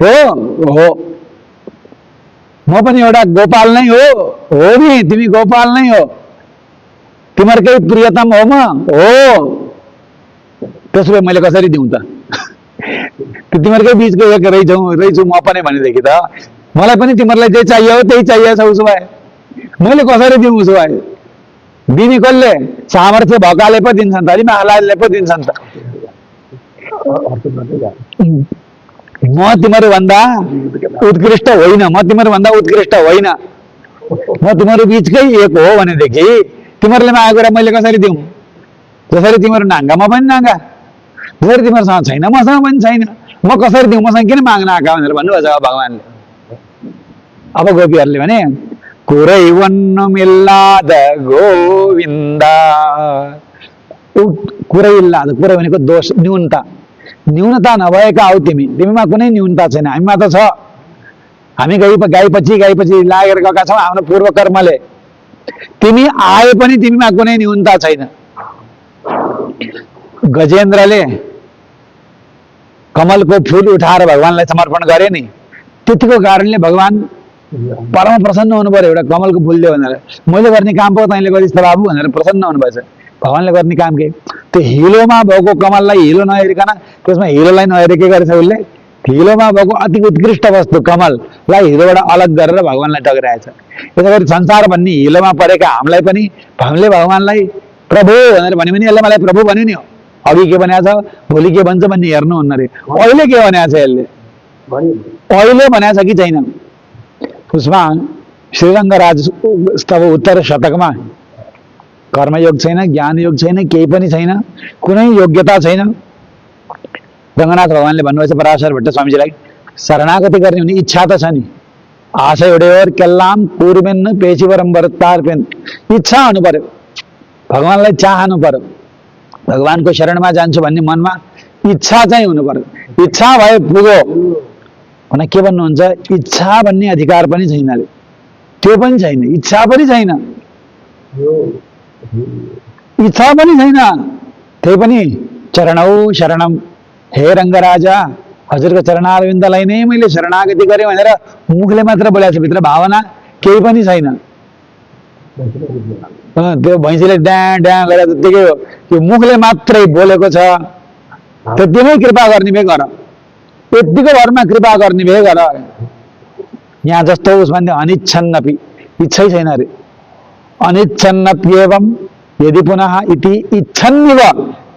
हो म पनि एउटा गोपाल नै हो नि, तिमी गोपाल नै हो, तिमीहरूकै प्रियतम हो म हो। त्यसो भए मैले कसरी दिउँ त? तिमीहरूकै बिचको एक रहेछु म पनि भनेदेखि त मलाई पनि तिमीहरूलाई जे चाहियो त्यही चाहिएको छ। उसो भए मैले कसरी दिउँ? उसो भए दिने कसले? सामर्थ्य भएकाले पो दिन्छन् त, अलि महालाले पो दिन्छन् त। म तिमीहरू भन्दा उत्कृष्ट होइन, म तिमीहरू भन्दा उत्कृष्ट होइन, म तिमीहरू बिचकै एक हो भनेदेखि तिमीहरूले मागेको कुरा मैले कसरी दिउँ? जसरी तिमीहरू नाङ्गा म पनि नाङ्गा, जसरी तिमीहरूसँग छैन मसँग पनि छैन, म कसरी दिउँ? मसँग किन माग्न आएका भनेर भन्नुभएको छ भगवानले। अब गोपीहरूले भने कुरै भन्नु मिल्लाद गोविन्दा। कुरै इल्लाद, कुरै भनेको दोष, न्यूनता नभएका हौ तिमीमा कुनै न्यूनता छैन, हामीमा त छ। हामी गाई पछि लागेर गएका छौँ हाम्रो पूर्व कर्मले। तिमी आए पनि तिमीमा कुनै न्यूनता छैन। गजेन्द्रले कमलको फूल उठाएर भगवानलाई समर्पण गरे नि, त्यतिको कारणले भगवान परम प्रसन्न हुनु पर्यो। एउटा कमलको फूल दियो भनेर मैले गर्ने काम पो तैँले गरिस् त बाबु भनेर प्रसन्न हुनुभएछ। भगवानले गर्ने काम के? त्यो हिलोमा भएको कमललाई हिलो नहेरिकन त्यसमा हिलोलाई नहेरे के गरेछ उसले? हिलोमा भएको अति उत्कृष्ट वस्तु कमललाई हिलोबाट अलग गरेर भगवानलाई टक्राएछ। यसै गरी संसार भन्ने हिलोमा परेका हामीलाई पनि हामीले भगवानलाई प्रभु भनेर भन्यो भने यसले मलाई प्रभु भन्यो नि। अघि के भनेको छ, भोलि के भन्छ भन्ने हेर्नुहुन्न रे। अहिले के भनेको छ यसले? अहिले भनेको छ कि छैन? उसमा श्रीरङ्गराज स्तव उत्तर शतकमा कर्मयोग छैन, ज्ञान योग छैन, केही पनि छैन, कुनै योग्यता छैन। रङ्गनाथ भगवानले भन्नुभएको छ पराशर भट्ट स्वामीजीलाई, शरणागति गर्ने हुने इच्छा त छ नि, आशयुडेवर केल्लाम पूर्वेन्न पेशीवरम वरतार्पेन। इच्छा हुनु पर्यो, भगवानलाई चाहनु पर्यो, भगवानको शरणमा जान्छु भन्ने मनमा इच्छा चाहिँ हुनु पर्यो। इच्छा भए पुगो भने के भन्नुहुन्छ? इच्छा भन्ने अधिकार पनि छैन अरे, त्यो पनि छैन, इच्छा पनि छैन, इच्छा पनि छैन। त्यही पनि चरणौ शरणम, हे रङ्गराजा हजुरको चरणारविन्दलाई नै मैले शरणागति गरेँ भनेर मुखले मात्र बोलेको छ, भित्र भावना केही पनि छैन। त्यो भैँसीले ड्याँ ड्याँ गरेर त्यतिकै हो, त्यो मुखले मात्रै बोलेको छ। त्यतिमै कृपा गर्ने भए गर, यतिको भरमा कृपा गर्ने भए गर। यहाँ जस्तो उस भन्दै अनिच्छन्नपि, इच्छै छैन अरे। अनिच्छन्नप्येवम यदि पुनः इति इच्छन्निव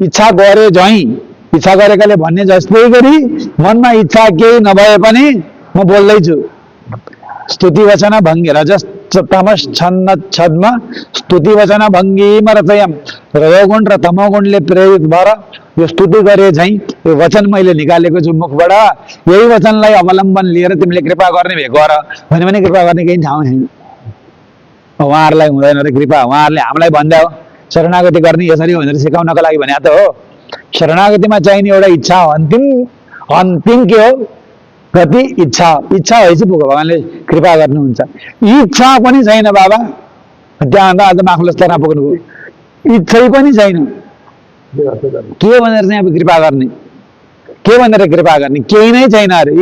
इच्छा गरे झैँ इच्छा गरेकाले भन्ने जस्तै गरी मनमा इच्छा केही नभए पनि म बोल्दैछु। स्तुति वचन भङ्गी रजस तमस छन्न छद्म स्तुति वचन भङ्गीमा रचयम। रजोगुण र तमोगुणले प्रेरित भएर यो स्तुति गरे झैँ यो वचन मैले निकालेको छु मुखबाट। यही वचनलाई अवलम्बन लिएर तिमीले कृपा गर्ने भए गर भन्यो भने कृपा गर्ने केही ठाउँ छैन। उहाँहरूलाई हुँदैन रे कृपा। उहाँहरूले हामीलाई भन्दा हो शरणागति गर्ने यसरी हो भनेर सिकाउनको लागि भने त हो। शरणागतिमा चाहिने एउटा इच्छा हो। अन्तिम के हो? गति इच्छा। इच्छा भएपछि पुग्यो भगवान्ले कृपा गर्नुहुन्छ। इच्छा पनि छैन बाबा, त्यहाँ आज माखुल स्तरमा पुग्नुभयो। इच्छै पनि छैन, के भनेर चाहिँ अब कृपा गर्ने? के भनेर कृपा गर्ने? केही नै छैन अरे।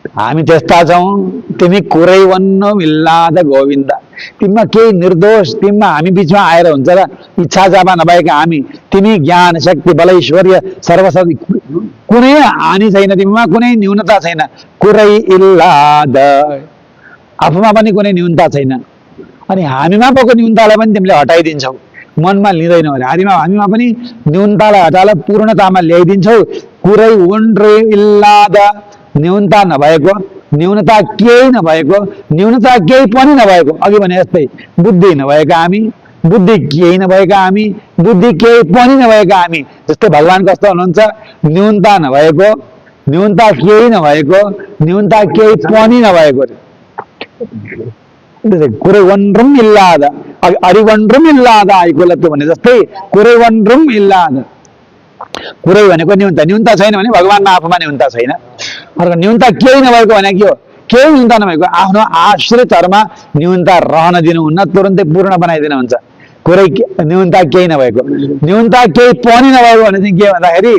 हामी त्यस्ता छौँ। तिमी कुरै भन्नु मिल्लाद गोविन्द। तिमीमा केही निर्दोष, तिमीमा हामी बिचमा आएर हुन्छ र इच्छा जामा नभएका हामी। तिमी ज्ञान शक्ति बल ऐश्वर्य सर्वशक्ति कुनै हानि छैन, तिमीमा कुनै न्यूनता छैन। कुरै इल्लाद, आफूमा पनि कुनै न्यूनता छैन। अनि हामीमा पको न्यूनतालाई पनि तिमीले हटाइदिन्छौ, मनमा लिँदैनौ अरे। हामीमा पनि न्यूनतालाई हटाएर पूर्णतामा ल्याइदिन्छौ। कुरै वन्ड्रे इल्लाद, न्यूनता नभएको, न्यूनता केही नभएको, न्यूनता केही पनि नभएको। अघि भने जस्तै बुद्धि नभएका हामी, बुद्धि केही नभएका हामी, बुद्धि केही पनि नभएका हामी। जस्तै भगवान कस्तो हुनुहुन्छ? न्यूनता नभएको, न्यूनता केही नभएको, न्यूनता केही पनि नभएको। कुरै वन्ड्रुम इल्लाद अरिवन्ड्रुम इल्लाद आइकोलत्व भने जस्तै कुरै वन्ड्रुम इल्लाद। कुरै भनेको न्यूनता। न्यूनता छैन भने भगवानमा आफूमा न्यूनता छैन। अर्को न्यूनता केही नभएको भने के हो? केही न्यूनता नभएको, आफ्नो आश्रितहरूमा न्यूनता रहन दिनुहुन्न, तुरन्तै पूर्ण बनाइदिनुहुन्छ। कुरै न्यूनता केही नभएको, न्यूनता केही पनि नभएको भने चाहिँ के भन्दाखेरि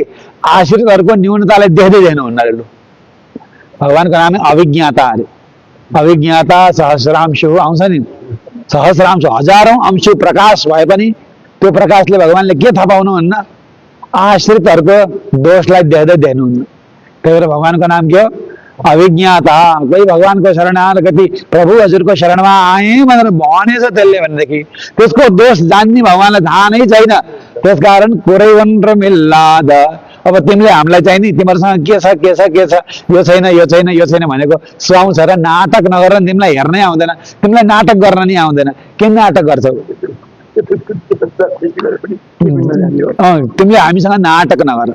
आश्रितहरूको न्यूनतालाई देख्दै देख्नुहुन्न अरे। भगवानको नाम अभिज्ञाता अरे। अभिज्ञाता सहस्रांशु आउँछ नि, सहस्रांश हजारौं अंशु प्रकाश भए पनि त्यो प्रकाशले भगवानले के थपाउनुहुन्न? आश्रितहरूको दोषलाई देख्दै देख्नुहुन्न। त्यही भएर भगवानको नाम के हो? अभिज्ञाता। कोही भगवानको शरणागति प्रभु हजुरको शरणमा आए भनेर भनेछ त्यसले भनेदेखि त्यसको दोष जान्ने भगवानलाई थाहा नै छैन। त्यसकारण कुरै वन्ड्र मिल्लाद। अब तिमीले हामीलाई चाहिँ नि तिमीहरूसँग के छ के छ के छ, यो छैन यो छैन यो छैन भनेको सुहाउँछ र नाटक नगरेर तिमीलाई हेर्नै आउँदैन, तिमीलाई नाटक गर्न नि आउँदैन। किन नाटक गर्छौ? तिमीले हामीसँग नाटक नगर,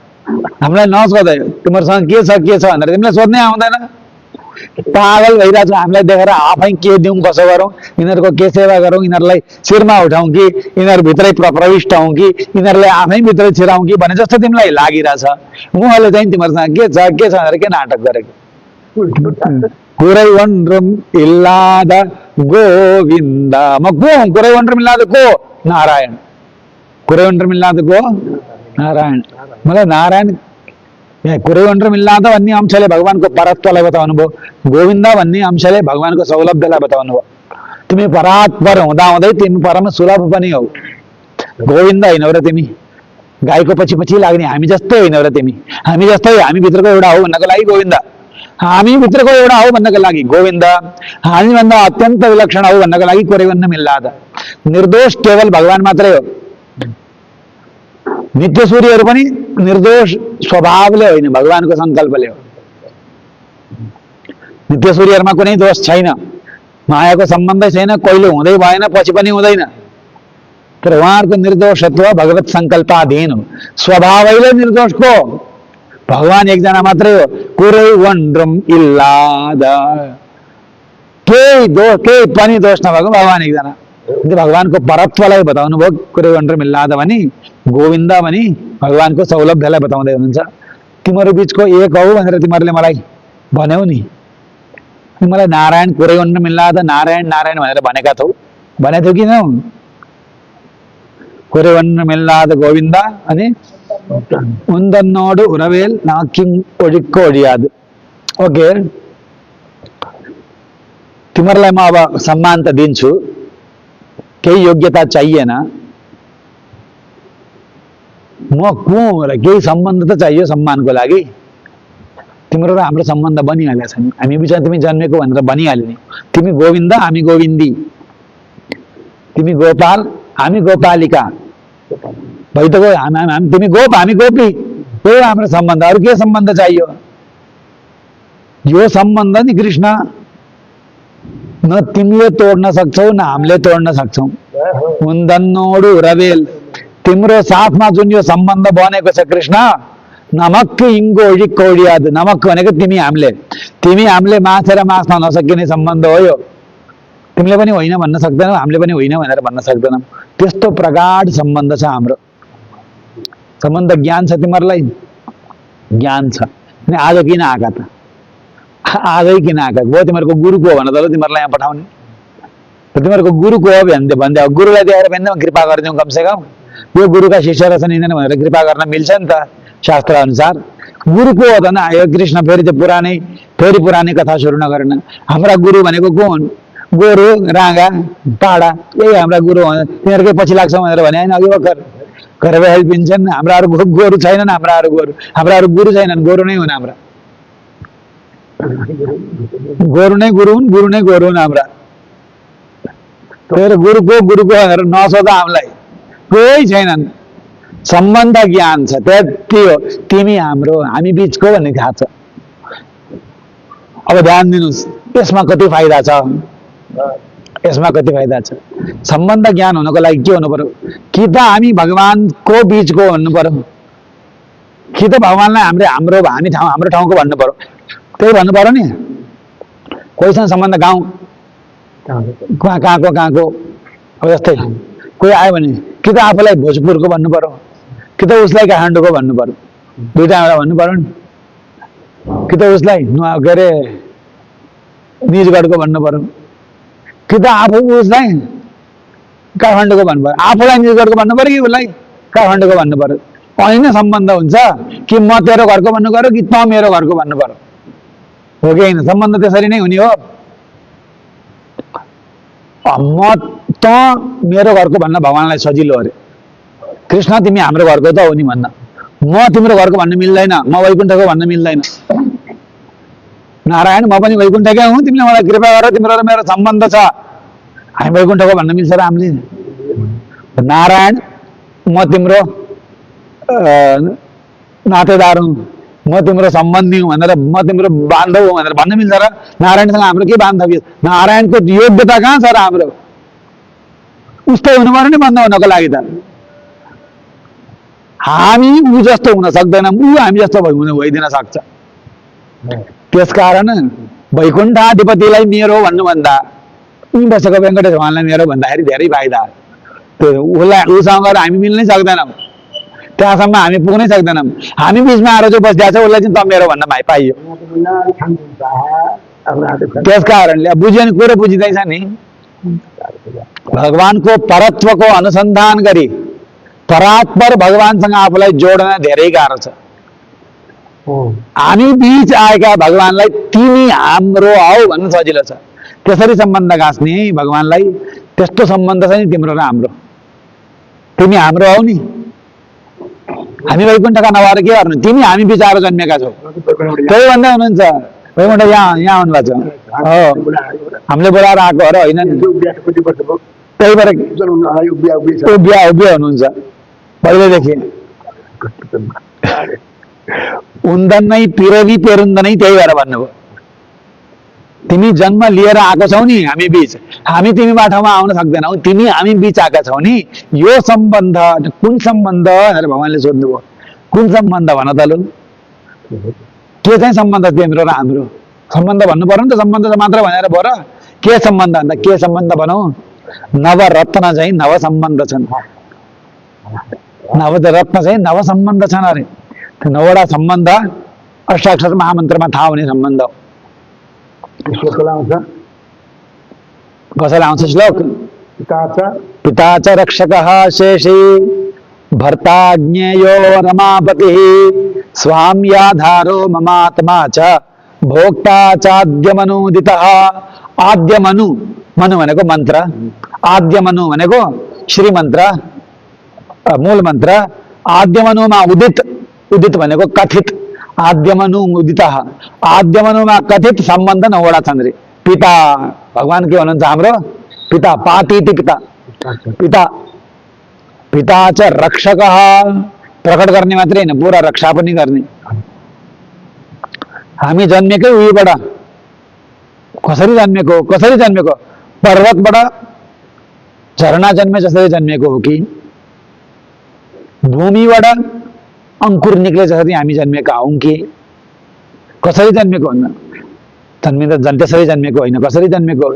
हामीलाई नसोध तिमीहरूसँग के छ भनेर तिमीलाई सोध्नै आउँदैन। पागल भइरहेको छ हामीलाई देखेर आफै के दिउँ कसो गरौँ, यिनीहरूको के सेवा गरौँ, यिनीहरूलाई शिरमा उठाउँ कि यिनीहरूभित्रै प्रविष्ट हौँ कि यिनीहरूलाई आफै भित्रै छिराउँ कि भने जस्तो तिमीलाई लागिरहेछ। उहाँले चाहिँ तिमीहरूसँग के छ भनेर के नाटक गरेको? कुरै वन्ड्रुम इल्लाद गोविन्द। म को हुँ? कुरै वन्ड्रुम इल्लाद को? नारायण। कुरै वन्ड्रुम इल्लाद को? नारायण। मतलब नारायण कुरै वन्ड्रुम इल्लाद भन्ने अंशले भगवानको परत्वलाई बताउनु भयो, गोविन्द भन्ने अंशले भगवानको सौलभ्यलाई बताउनु भयो। तिमी परात्पर हुँदा हुँदै तिमी परम सुलभ पनि हौ। गोविन्द होइन र तिमी गाईको पछि पछि लाग्ने हामी जस्तै होइन र तिमी। हामी जस्तै हामी भित्रको एउटा हो भन्नको लागि गोविन्द, हामी भित्रको एउटा हो भन्नको लागि गोविन्द, हामीभन्दा अत्यन्त विलक्षण हो भन्नको लागि कुरै वन्ड्रुम इल्लाद। निर्दोष केवल भगवान मात्रै हो। नित्य सूर्यहरू पनि निर्दोष स्वभावले होइन, भगवानको संकल्पले हो। नित्य सूर्यहरूमा कुनै दोष छैन, मायाको सम्बन्धै छैन, कहिले हुँदै भएन पछि पनि हुँदैन। तर उहाँहरूको निर्दोषत्व भगवत संकल्पाधीन हो, स्वभावैले निर्दोषको। भगवान एकजना मात्रै हो, कुरै वन्ड्रुम इल्लाद। केही पनि दोष नभएको भगवान एकजना। भगवानको परत्वलाई बताउनु भयो कुरै वन्ड्रुम इल्लाद भनी, गोविन्द भनी भगवानको सौलभ्यलाई बताउँदै हुनुहुन्छ। तिमीहरू बिचको एक हौ भनेर तिमीहरूले मलाई भन्यौ नि। मलाई नारायण कुरै वन्ड्रुम इल्लाद नारायण नारायण भनेर भनेका छौ, भनेको थियौ कि न? कुरै वन्ड्रुम इल्लाद गोविन्द अनि उन्दन्नोडु उरवेल नाकिङ ओडिक्को ओडियाद। ओके, तिमीहरूलाई म अब सम्मान त दिन्छु, केही योग्यता चाहिएन, म को र केही सम्बन्ध त चाहियो सम्मानको लागि। तिम्रो र हाम्रो सम्बन्ध बनिहालेको छ नि, हामी बिचमा तिमी जन्मेको भनेर बनिहाल्यो नि। तिमी गोविन्द हामी गोविन्दी, तिमी गोपाल हामी गोपालिका, भाइ त तिमी गोप हामी गोपी यो हाम्रो सम्बन्ध अरू के सम्बन्ध चाहियो यो सम्बन्ध नि कृष्ण न तिमीले तोड्न सक्छौ न हामीले तोड्न सक्छौ हुँदन्नोडु रवेल तिम्रो साथमा जुन यो सम्बन्ध बनेको छ कृष्ण नमक इंगोडी कौडियाद नमक भनेको तिमी हामीले माछेर मास्न नसकिने सम्बन्ध हो यो तिमीले पनि होइन भन्न सक्दैनौ हामीले पनि होइन भनेर भन्न सक्दैनौ त्यस्तो प्रगाढ सम्बन्ध छ हाम्रो सम्बन्ध ज्ञान छ तिमीहरूलाई ज्ञान छ अनि आज किन आएका त आजै किन आएका हो तिमीहरूको गुरु को हो भन त तिमीहरूलाई यहाँ पठाउने तिमीहरूको गुरु को हो भन्दै गुरुलाई देखेर भन्दै कृपा गरिदिउँ कमसेकम यो गुरुका शिष्य रहेछन् यिनीहरू भनेर कृपा गर्न मिल्छ नि त शास्त्र अनुसार गुरु को हो त न यो कृष्ण फेरि पुरानै कथा सुरु नगरेन हाम्रा गुरु भनेको को हुन् गोरु राँगा टाढा यही हाम्रा गुरु हो तिनीहरूकै पछि लाग्छौँ भनेर भने होइन अघि भर्खर घर हेल्प पिन्छन् हाम्राहरू गोरु छैनन् हाम्राहरू गुरु छैनन् गोरु नै हुन् हाम्रा गोरु नै गुरु हुन् हाम्रा फेरि गुरुको भनेर नसोध हामीलाई कोही छैनन् सम्बन्ध ज्ञान छ त्यति हो तिमी हाम्रो हामी बीचको भन्ने थाहा छ अब ध्यान दिनुस् यसमा कति फाइदा छ सम्बन्ध ज्ञान हुनको लागि के हुनु पर्यो कि त हामी भगवानको बीचको भन्नु पर्यो कि त भगवानलाई हाम्रो ठाउँको भन्नु पर्यो त्यही भन्नु पर्यो नि कोहीसँग सम्बन्ध गाउँ कहाँको अब जस्तै कोही आयो भने कि त आफूलाई भोजपुरको भन्नु पर्यो कि त उसलाई काठमाडौँको भन्नु पर्यो दुईटा एउटा भन्नु पर्यो नि कि त उसलाई के अरे निजगढको भन्नु पर्यो कि त आफू उसलाई काठमाडौँको भन्नु पर्यो आफूलाई निजगढको भन्नु पर्यो कि उसलाई काठमाडौँको भन्नु पर्यो अनि नै सम्बन्ध हुन्छ कि म तेरो घरको भन्नु पर्यो कि त मेरो घरको भन्नु पर्यो हो कि होइन सम्बन्ध त्यसरी नै हुने हो म त मेरो घरको भन्न भगवानलाई सजिलो अरे कृष्ण तिमी हाम्रो घरको त हो नि भन्न म तिम्रो घरको भन्न मिल्दैन म वैकुण्ठको भन्न मिल्दैन नारायण म पनि वैकुण्ठकै हुँ तिमीले मलाई कृपा गर तिम्रो र मेरो सम्बन्ध छ हामी वैकुण्ठको भन्न मिल्छ र हामीले नारायण म तिम्रो नातेदार हुँ म तिम्रो सम्बन्धी हुँ भनेर म तिम्रो बान्धव हुँ भनेर भन्न मिल्छ र नारायणसँग हाम्रो के बान्धव्य नारायणको योग्यता कहाँ छ र हाम्रो उस्तै हुनु पर्यो नि बन्द हुनको लागि त हामी ऊ जस्तो हुन सक्दैनौँ ऊ हामी जस्तो भइदिन सक्छ त्यसकारण वैकुण्ठाधिपतिलाई मेरो भन्नुभन्दा उनी बसेको वेङ्कटेश भगवानलाई मेरो भन्दाखेरि धेरै फाइदा त्यो उसँग गएर हामी मिल्नै सक्दैनौँ त्यहाँसम्म हामी पुग्नै सक्दैनौँ हामी बिचमा आएर जो बसिदिएको छ उसलाई चाहिँ त मेरो भन्न पाइयो त्यस कारणले बुझ्यो नि कुरो बुझिँदैछ नि भगवानको परत्वको अनुसन्धान गरी परात्पर भगवानसँग आफूलाई जोड्न धेरै गाह्रो छ हामी बीच आएका भगवानलाई तिमी हाम्रो आऊ भन्नु सजिलो छ त्यसरी सम्बन्ध गाँच्ने भगवानलाई त्यस्तो सम्बन्ध छ नि तिम्रो र हाम्रो तिमी हाम्रो आऊ नि हामी वैकुण्ठका नभएर के गर्नु तिमी हामी बीच आएर जन्मेका छौ त्यही भन्दै हुनुहुन्छ वैकुण्ठ यहाँ आउनुभएको छ हो हामीले बोलाएर आएको हो र होइन त्यही भएर उभिया हुनुहुन्छ पहिलेदेखि उन्दनै पिरवी पेरुन्दनै त्यही भएर भन्नुभयो तिमी जन्म लिएर आएको छौ नि हामी बीच हामी तिमी बाटोमा आउन सक्दैनौ तिमी हामी बीच आएका छौ नि यो सम्बन्ध कुन सम्बन्ध भनेर भगवानले सोध्नुभयो कुन सम्बन्ध भन त लु के चाहिँ सम्बन्ध तिम्रो र हाम्रो सम्बन्ध भन्नु पर्यो नि त सम्बन्ध मात्र भनेर भयो र के सम्बन्ध भन्दा के सम्बन्ध भनौँ नवरत्न चाहिँ नव सम्बन्ध छन् नवरत्न चाहिँ नव सम्बन्ध छन् अरे नववटा सम्बन्ध अष्टाक्षर महामन्त्रमा थाहा हुने सम्बन्ध कसैलाई आउँछ श्लोक पिता च रक्षकः शेषी भर्ता ज्ञेयो रमापतिः स्वाम्याधारो ममात्मा च भोक्ता चाद्यमनुदितः आद्यमनु मनु भनेको मन्त्र आद्यमनु भनेको श्रीमन्त्र मूल मन्त्र आद्यमनुमा उदित भनेको कथित आद्यमनु उदितः आद्यमनुमा कथित सम्बन्ध नववटा छन् रे पिता भगवान के भन्नुहुन्छ हाम्रो पिता पातीति पिता पिता पिता च रक्षक, प्रकट गर्ने मात्रै होइन पुरा रक्षा पनि गर्ने। हामी जन्मेकै उहीबाट, कसरी जन्मेको पर्वतबाट झरना जन्मे जसरी जन्मेको हो कि भूमिबाट अंकुर निक्ले जसरी हामी जन्मेका हौं कि कसरी जन्मेको हुन्न? त्यसरी जन्मेको होइन। कसरी जन्मेको?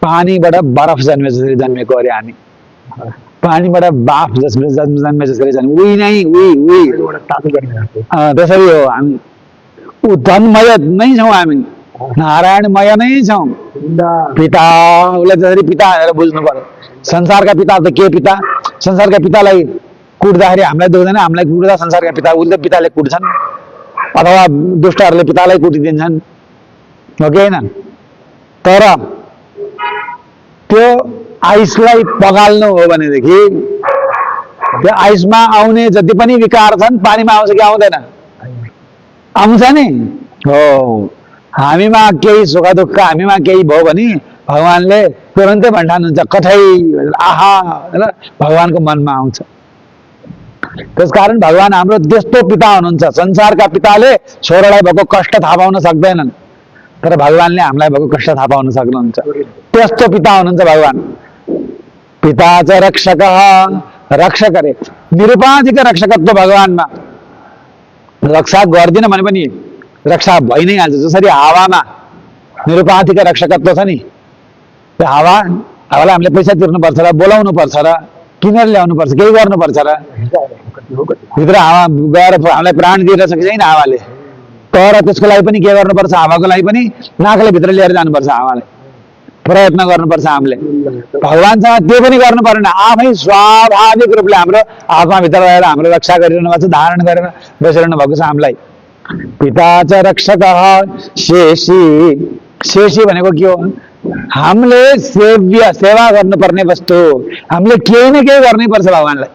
पानीबाट बरफ जन्मे जसरी जन्मेको अरे हामी। पानीबाट बाफ जन्मे जसरी जन्मे उही नै उही त्यसरी हो हामी। धनमय नै छौँ हामी, नारायणमय नै छौँ। पिता उसलाई जसरी पिता भनेर बुझ्नु पर्यो। संसारका पिता त के पिता? संसारका पितालाई कुट्दाखेरि हामीलाई दुख्दैन, हामीलाई कुट्दा संसारका पिता उसले पिताले कुट्छन् अथवा दुष्टहरूले पितालाई कुटिदिन्छन्, हो कि होइन? तर त्यो आइसलाई पगाल्नु हो भनेदेखि त्यो आइसमा आउने जति पनि विकार छन् पानीमा आउँछ कि आउँदैन? आउँछ नि। हो, हामीमा केही सुख दुःख हामीमा केही भयो भने भगवानले तुरन्तै भन्ठान्नुहुन्छ कठै आहा होइन भगवानको मनमा आउँछ। त्यसकारण भगवान हाम्रो त्यस्तो पिता हुनुहुन्छ। संसारका पिताले छोरालाई भएको कष्ट थाहा पाउन सक्दैनन्, तर भगवानले हामीलाई भएको कष्ट थाहा पाउन सक्नुहुन्छ। त्यस्तो पिता हुनुहुन्छ भगवान। पिता च रक्षक, रक्षक अरे निरुपाधिक रक्षकत्व भगवानमा। रक्षा गर्दिन भने पनि रक्षा भइ नै हाल्छ। जसरी हावामा निरुपाधिक रक्षकत्व छ नि, त्यो हावालाई हामीले पैसा तिर्नुपर्छ र बोलाउनु पर्छ र किनेर ल्याउनु पर्छ, केही गर्नुपर्छ र भित्र हावा गएर हामीलाई प्राण दिइरहेछ कि छैन हावाले, तर त्यसको लागि पनि के गर्नुपर्छ? हावाको लागि पनि नाकले भित्र लिएर जानुपर्छ, हावालाई प्रयत्न गर्नुपर्छ हामीले। भगवानसँग त्यो पनि गर्नु परेन, आफै स्वाभाविक रूपले हाम्रो आत्माभित्र रहेर हाम्रो रक्षा गरिरहनु भएको छ, धारण गरेर बसिरहनु भएको छ हामीलाई। पिता च रक्षक शेषी, शेषी भनेको के हो? हामीले सेवा गर्नुपर्ने वस्तु, हामीले केही न केही गर्नै पर्छ भगवानलाई।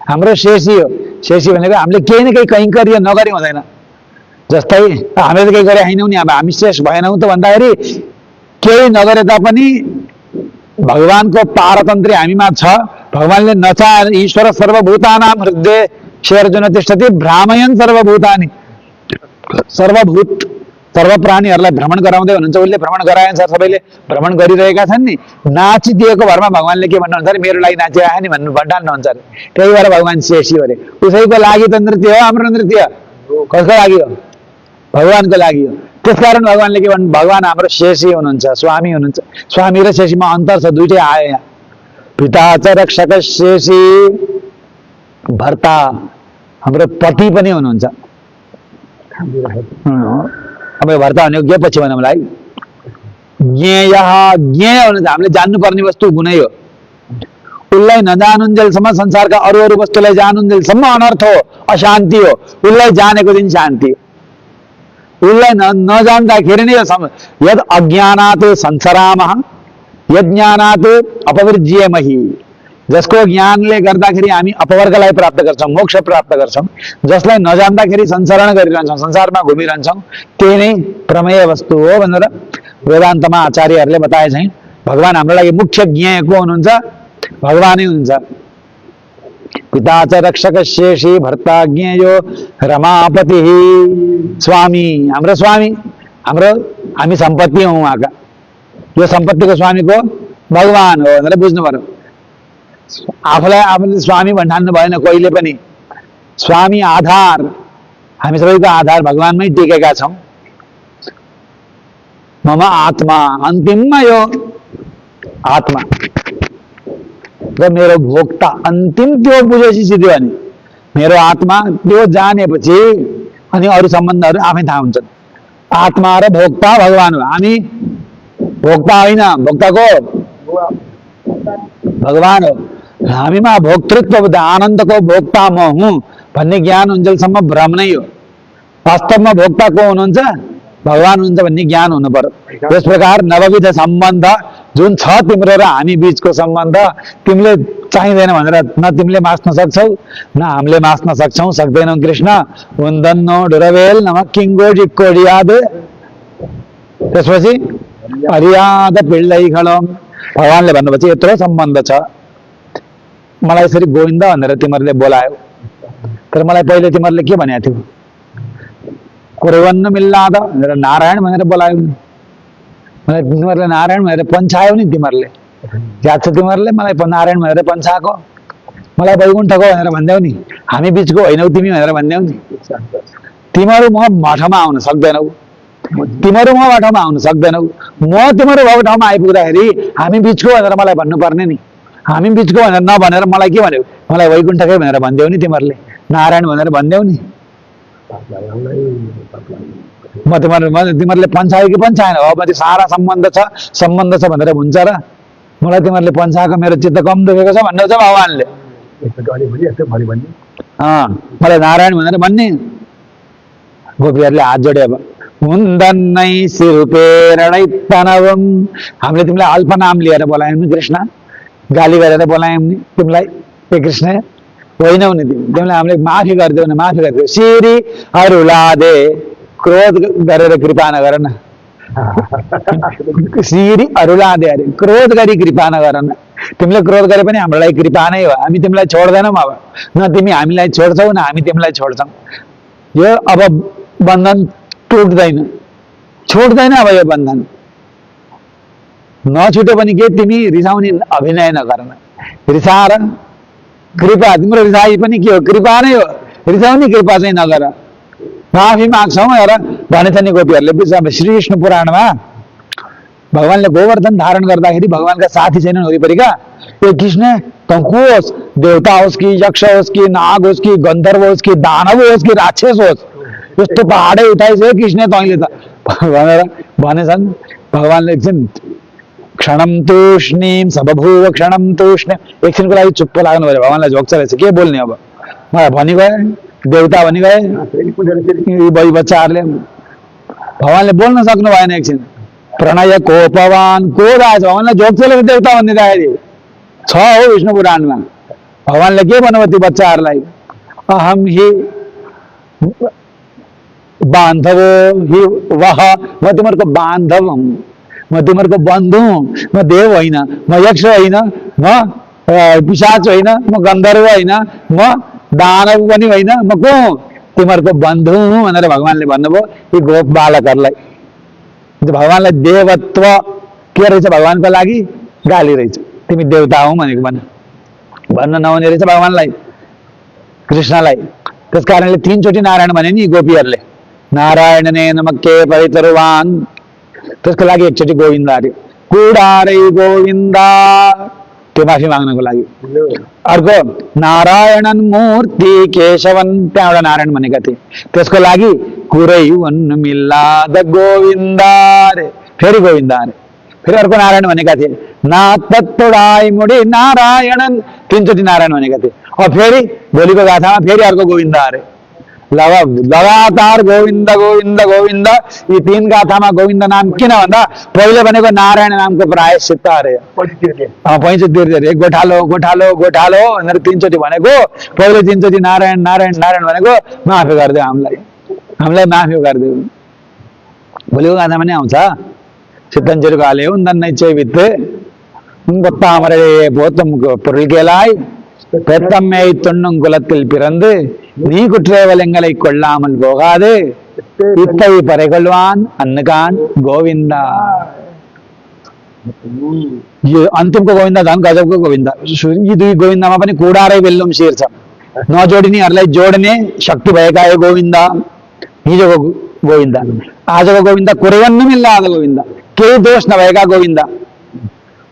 हाम्रो शेषी हो। शेषी भनेको हामीले केही न केही कैङ्कर्य नगरी हुँदैन। जस्तै हामीले त केही गरे हैनौँ नि, अब हामी शेष भएनौँ त भन्दाखेरि केही नगरे तापनि भगवानको पारतन्त्र हामीमा छ। भगवानले नचाहेर ईश्वर सर्वभूतानां हृदय शेर्जुन तिष्ठति भ्रामयन् सर्वभूतानि, सर्वभूत सर्व प्राणीहरूलाई भ्रमण गराउँदै हुनुहुन्छ। उसले भ्रमण गराएछ, सबैले भ्रमण गरिरहेका छन् नि। नाचिदिएको भरमा भगवानले के भन्नुहुन्छ अरे मेरो लागि नाचिआयो नि भन्नु भन्नुहुन्छ अरे। त्यही भएर भगवान शेषी हो अरे। उसैको लागि त नृत्य हो, हाम्रो नृत्य कसको लागि हो? भगवानको लागि हो। त्यसकारण भगवानले के भन्नु? भगवान हाम्रो शेषी हुनुहुन्छ, स्वामी हुनुहुन्छ। स्वामी र शेषीमा अन्तर छ, दुइटै आयो यहाँ। पिता च रक्षक शेषी, भर्ता हाम्रो पति पनि हुनुहुन्छ। अब भर्ता भनेको के पछि भनौँ मलाई? ज्ञेय, ज्ञेय हुनुहुन्छ। हामीले जान्नुपर्ने वस्तु गुणै हो। उसलाई नजानुन्जेलसम्म संसारका अरू अरू वस्तुलाई जानुन्जेलसम्म अनर्थ हो, अशान्ति हो। उसलाई जानेको दिन शान्ति हो। उसलाई नजान्दाखेरि नै यद अज्ञानात् संसरामः यद ज्ञानात् अपविज्येमहि। जसको ज्ञानले गर्दाखेरि हामी अपवर्गलाई प्राप्त गर्छौँ, मोक्ष प्राप्त गर्छौँ। जसलाई नजान्दाखेरि संसरण गरिरहन्छौँ, संसारमा घुमिरहन्छौँ, त्यही नै प्रमेय वस्तु हो भनेर वेदान्तमा आचार्यहरूले बताए चाहिँ भगवान हाम्रो लागि मुख्य ज्ञेय को हुनुहुन्छ? भगवानै हुनुहुन्छ। पिता च रक्षक शेषी भर्ता ज्ञेयो रमापति, स्वामी हाम्रो स्वामी, हाम्रो हामी सम्पत्ति हौँ उहाँका। यो सम्पत्तिको स्वामी को? भगवान हो भनेर बुझ्नु पर्यो। आफूलाई आफूले स्वामी भन्ठान्नु भएन कहिले पनि। स्वामी आधार, हामी सबैको आधार भगवानमै टिकेका छौँ। मम आत्मा, अन्तिममा यो आत्मा र मेरो भोक्ता, अन्तिम त्यो बुझेपछि सिध्यो भने मेरो आत्मा त्यो जानेपछि अनि अरू सम्बन्धहरू आफै थाहा हुन्छन्। आत्मा र भोक्ता भगवान हो, हामी भोक्ता होइन। भोक्ताको भगवान हो। हामीमा भोक्तृत्व, आनन्दको भोक्ता म हुँ भन्ने ज्ञान हुन्जेलसम्म भ्रम नै हो। वास्तवमा भोक्ता को हुनुहुन्छ? भगवान हुनुहुन्छ भन्ने ज्ञान हुनु पर्यो। यस प्रकार नवविध सम्बन्ध जुन छ तिम्रो र हामी बीचको सम्बन्ध, तिमीले चाहिँदैन भनेर न तिमीले मास्न सक्छौ न हामीले मास्न सक्छौ, सक्दैनौ। कृष्ण हुँदन्नो डुरवेल नम किङ्गो जिक्कोडियाद, त्यसपछि अरियाद पिल्लै खडम। भगवानले भन्नुभएको यत्रो सम्बन्ध छ। मलाई यसरी गोविन्द भनेर तिमीहरूले बोलायो, तर मलाई पहिले तिमीहरूले के भनेको थियो? कुरैवन्न मिल्लाद भनेर नारायण भनेर बोलायो नि। मलाई तिमीहरूले नारायण भनेर पन्छायो नि। तिमीहरूले याद छ? तिमीहरूले मलाई नारायण भनेर पन्छाएको, मलाई वैकुण्ठको भनेर भन्देऊ नि, हामी बिचको होइनौ तिमी भनेर भन्देऊ नि। तिमीहरू म ठाउँमा आउन सक्दैनौ, तिमीहरू म ठाउँमा आउन सक्दैनौ। म तिमीहरू भएको ठाउँमा आइपुग्दाखेरि हामी बिचको भनेर मलाई भन्नुपर्ने नि। हामी बिचको भनेर नभनेर मलाई के भन्यो? मलाई वैकुण्ठकै भनेर भन्देऊ नि। तिमीहरूले नारायण भनेर भन्देऊ नि। तिमीहरूले पन्छायो कि पन्छाएन? अब त्यो सारा सम्बन्ध छ भनेर हुन्छ र? मलाई तिमीहरूले पन्छाएको मेरो चित्त कम दुखेको छ भन्नु छ भगवानले। मलाई नारायण भनेर भन्ने। गोपीहरूले हात जोडे अब हुँदन्नै सिरुपेरणै तनवम। हामीले तिमीलाई अल्प नाम लिएर बोलायौँ नि कृष्ण, गाली गरेर बोलायौँ नि तिमीलाई। हे कृष्ण होइनौ नि तिमीलाई हामीले माफी गरिदेऊ न, माफी गरिदेऊ। सिरी अरुलादे, क्रोध गरेर कृपा नगर न। सिरी अरुलादे अरे, क्रोध गरी कृपा नगर न। तिमीले क्रोध गरे पनि हाम्रो लागि कृपा नै हो। हामी तिमीलाई छोड्दैनौँ अब, न तिमी हामीलाई छोड्छौ न हामी तिमीलाई छोड्छौ। यो अब बन्धन टुट्दैन, छुट्दैन अब यो बन्धन। नछुट्यो भने के तिमी रिसाउने अभिनय नगर न। रिसाएर कृपा, तिम्रो रिसाई पनि के हो? कृपा नै हो। रिसाउने कृपा चाहिँ नगर। माफी माग्छौँ हेर भनेछ नि गोपीहरूले। विश्व श्रीकृष्ण पुराणमा भगवानले गोवर्धन धारण गर्दाखेरि भगवानका साथी छैनन् वरिपरिका? ए कृष्ण त को होस्, देवता होस् कि यक्ष होस् कि नाग होस् कि गन्धर्व होस् कि दानव होस् कि राक्षस होस्, यस्तो पहाडै उठाइछ है कृष्ण तैँले त भनेर भनेछन्। भगवानले एकछिन क्षणम तूष्णीम सबभूव क्षणम तूष्णीम, एकछिनको लागि चुप्प लाग्नु पऱ्यो। भगवानलाई झोक्छ रहेछ, के बोल्ने अब? मलाई भनि गए, देवता भनि गए बुढी बच्चाहरूले। भगवानले बोल्न सक्नु भएन। एकछिन प्रणय कोपवान, क्रोध आएछ भगवानलाई, झोक्छ रहेछ देवता भनिदिँदाखेरि छ हो विष्णु पुराणमा। भगवानले के भन्नुभयो ती बच्चाहरूलाई? अहम हि बान्धवो हि वह, म तिमीहरूको बान्धव हुँ, म तिमीहरूको बन्धु हुँ। म देव होइन, म यक्ष होइन, म पिशाच होइन, म गन्धर्व होइन, म दानव पनि होइन, म को हुँ? तिमीहरूको बन्धु हुँ भनेर भगवानले भन्नुभयो यी गोप बालकहरूलाई। भगवानलाई देवत्व के रहेछ? भगवानको लागि गाली रहेछ। तिमी देवता हौ भनेको भन्न नहुने रहेछ भगवानलाई, कृष्णलाई। त्यस कारणले 3 चोटि नारायण भने नि गोपीहरूले। नारायण ने नमके परितरुवान, त्यसको लागि 1 चोटि गोविन्द अरे, कुडारै गोविन्दा, त्यो माफी माग्नको लागि। अर्को नारायणन मूर्ति केशवन, त्यहाँबाट नारायण भनेका थिए, त्यसको लागि कुरैवन्न मिल्लाद गोविन्दा रे, फेरि गोविन्दा अरे। फेरि अर्को नारायण भनेका थिए, नातत्तोडाई मुडी नारायणन, 3 चोटि नारायण भनेका थिए। अब फेरि भोलिको गाथामा फेरि अर्को गोविन्दा अरे। लगातार गोविन्द गोविन्द गोविन्द। यी 3 गाथामा गोविन्द नाम किन भन्दा पहिले भनेको नारायण नामको प्रायश्चित्त अरे, पैँच तिर्दै अरे। गोठालो गोठालो गोठालो भनेर 3 चोटि भनेको, पहिले 3 चोटि नारायण नारायण नारायण भनेको माफी गरिदेऊ हामीलाई, हामीलाई माफी गरिदेऊ। भोलिको गाथामा नै आउँछ, சித்தஞ்சிறுகாலே உந்தன்னை சேவித்து உங்கொத்தாமரை போத்தம் பொருள்களாய் பெத்தம்மை தொன்னும் குலத்தில் பிறந்து நீ குற்றேவலங்களை கொள்ளாமல் போகாது இத்தை பறைகொள்வான் अन्नकान गोविंदा। यो अन्तिमको गोविन्दा झन् गजबको गोविन्दा। यी 2 गोविन्दामा पनि कुडारै बेल्लुम शिर छ। नजोडिनेहरूलाई जोड्ने शक्ति भएका हे गोविन्दा। हिजोको गोविन्दा, आजको गोविन्दा कुरैवन्न मिल्लाद गोविन्दा, केही दोष नभएका गोविन्दा।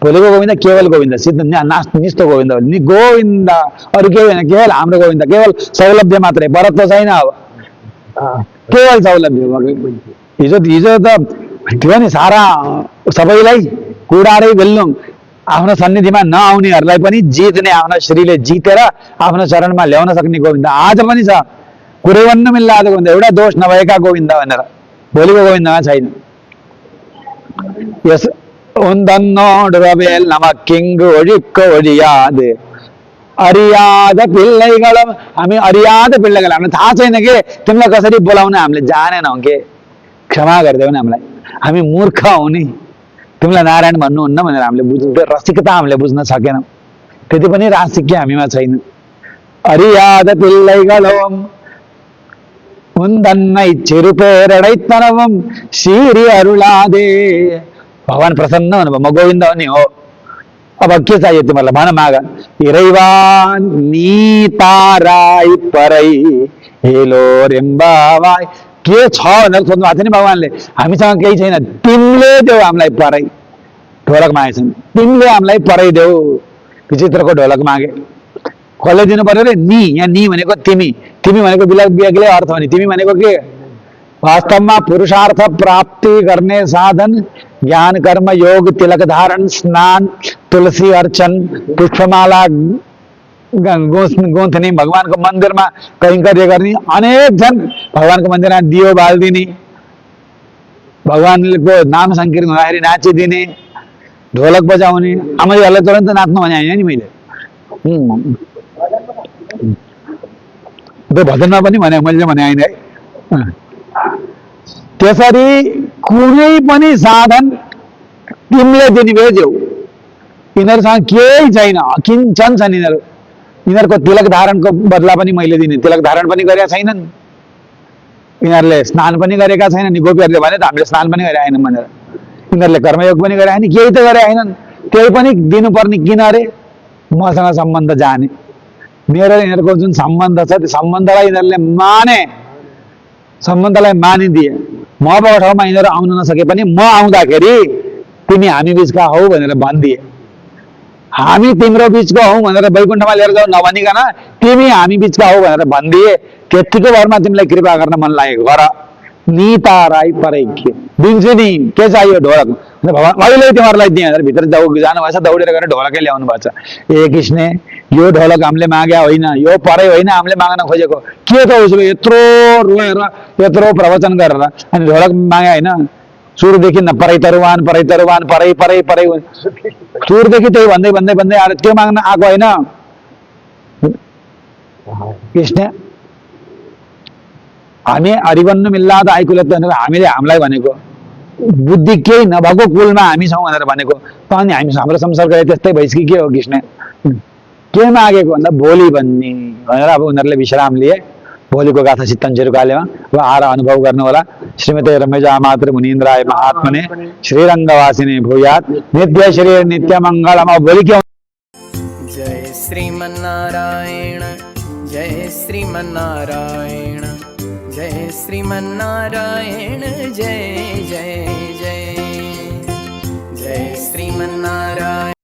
भोलिको गोविन्दा केवल गोविन्दा, सिद्ध निष्ठ गोविन्दा नि गोविन्दा, अरू केही होइन, केवल हाम्रो गोविन्दा। केवल सौलभ्य मात्रै, परत्व छैन। अब केवल सौलभ्य। हिजो त थियो नि सारा सबैलाई कुडारै बेल्लुम, आफ्नो सन्निधिमा नआउनेहरूलाई पनि जित्ने, आफ्नो श्रीले जितेर आफ्नो चरणमा ल्याउन सक्ने गोविन्दा आज पनि छ। कुरैवन्न मिल्लाद गोविन्दा, एउटा दोष नभएका गोविन्दा भनेर भोलिको गोविन्दमा छैन। यस उन्दन्नोडुरबेल नमक्किङ्गु ओडिक्को ओडियाद अरियाद पिल्लैगलम। हामी अरियाद पिल्लैगल, हामीलाई थाहा छैन के तिमीलाई कसरी बोलाउन, हामीले जानेनौँ के, क्षमा गरिदेऊ न हामीलाई, हामी मूर्ख हौ नि, तिमीलाई नारायण भन्नुहुन्न भनेर हामीले रसिकता हामीले बुझ्न सकेनौँ। त्यति पनि राज सिक्या हामीमा छैन। அறியாத பிள்ளைகளும் உந்தன்னை சிறுபேரடைத்தனவும் சீரி अरुलादे। भगवान प्रसन्न हुनुभयो, म गोविन्द हो नि हो, अब के चाहियो तिमीहरूलाई भन माग। इறைவா நீ ताराई परै हेलो रेम्बावाई। के छ भनेर सोध्नु भएको थियो नि भगवानले, हामीसँग केही छैन, तिमीले देऊ हामीलाई परै। ढोलक मागेछन्, तिमीले हामीलाई परै देऊ। विचित्रको ढोलक मागे, कसले दिनु पर्यो रे? नि, यहाँ नि भनेको तिमी, तिमी भनेको बेग्लै अर्थ हो नि। तिमी भनेको के? वास्तवमा पुरुषार्थ प्राप्ति गर्ने साधन ज्ञान कर्म योग तिलक धारण स्नान तुलसी अर्चन पुष्पमाला गोथ्ने भगवानको मन्दिरमा कैंकर्य गर्ने अनेक छन्। भगवानको मन्दिरमा दियो बालिदिने, भगवानको नाम संकीर्तन हुँदाखेरि नाचिदिने, ढोलक बजाउने। आमाजीहरूलाई तुरन्त नाच्नु भने होइन नि मैले, भजनमा पनि भने, मैले भने होइन है। त्यसरी कुनै पनि साधन तिमीले दिने भए देऊ। यिनीहरूसँग केही छैन, किन्छन् छन् यिनीहरू। यिनीहरूको तिलक धारणको बदला पनि मैले दिने। तिलक धारण पनि गरेका छैनन्, यिनीहरूले स्नान पनि गरेका छैनन्। गोपीहरूले भने त हामीले स्नान पनि गरेका छैनन् भनेर। यिनीहरूले कर्मयोग पनि गरे होइन, केही त गरे होइनन्। त्यही पनि दिनुपर्ने किन अरे? मसँग सम्बन्ध जाने, मेरो यिनीहरूको जुन सम्बन्ध छ त्यो सम्बन्धलाई यिनीहरूले माने, सम्बन्धलाई मानिदिए। म भएको ठाउँमा यिनीहरू आउन नसके पनि म आउँदाखेरि तिमी हामी बिचका हौ भनेर भनिदिए। हामी तिम्रो बिचको हौ भनेर वैकुण्ठमा लिएर जाऊ नभनिकन तिमी हामी बिचका हौ भनेर भनिदिए। त्यतिको भरमा तिमीलाई कृपा गर्न मन लागेको गर। नीता राई परै के दिन्छु नि, के चाहियो? ढोलक। भगवान अहिले तिमीहरूलाई दिएँ भनेर भित्र जानुभएछ, दौडेर गएर ढोलकै ल्याउनु भएको छ। ए कृष्ण, यो ढोलक हामीले माग्या होइन, यो परै होइन हामीले माग्न खोजेको। के त उसले यत्रो रोएर यत्रो प्रवचन गरेर अनि ढोलक माग्या होइन? सुरुदेखि न परै तरुवान परै तरुवान परै परै परै, सुरुदेखि त्यही भन्दै भन्दै भन्दै आएर त्यो माग्न आएको होइन कृष्ण। हामी हरिबन्नु मिल्लाद आइकुलत भनेर हामीले हामीलाई भनेको, बुद्धि केही नभएको कुलमा हामी छौँ भनेर भनेको। त अनि हामी हाम्रो संसर्ग त्यस्तै भइस कि के हो कृष्ण? के मागेको भन्दा भोलि भन्ने भनेर अब उनीहरूले विश्राम लिए। भोलिको गाथा चित्तन्जेर कालेमा अब आएर अनुभव गर्नु होला। श्रीमती रमेजा मातृ मुनीन्द्राय महात्मने श्रीरङ्गवासिने भूयात नित्य श्री नित्य मङ्गलम। अब भोलि के?
जय श्रीमन्नारायण जय श्रीमन्नारायण जय श्रीमन्नारायण जय जय जय जय श्रीमन्नारायण।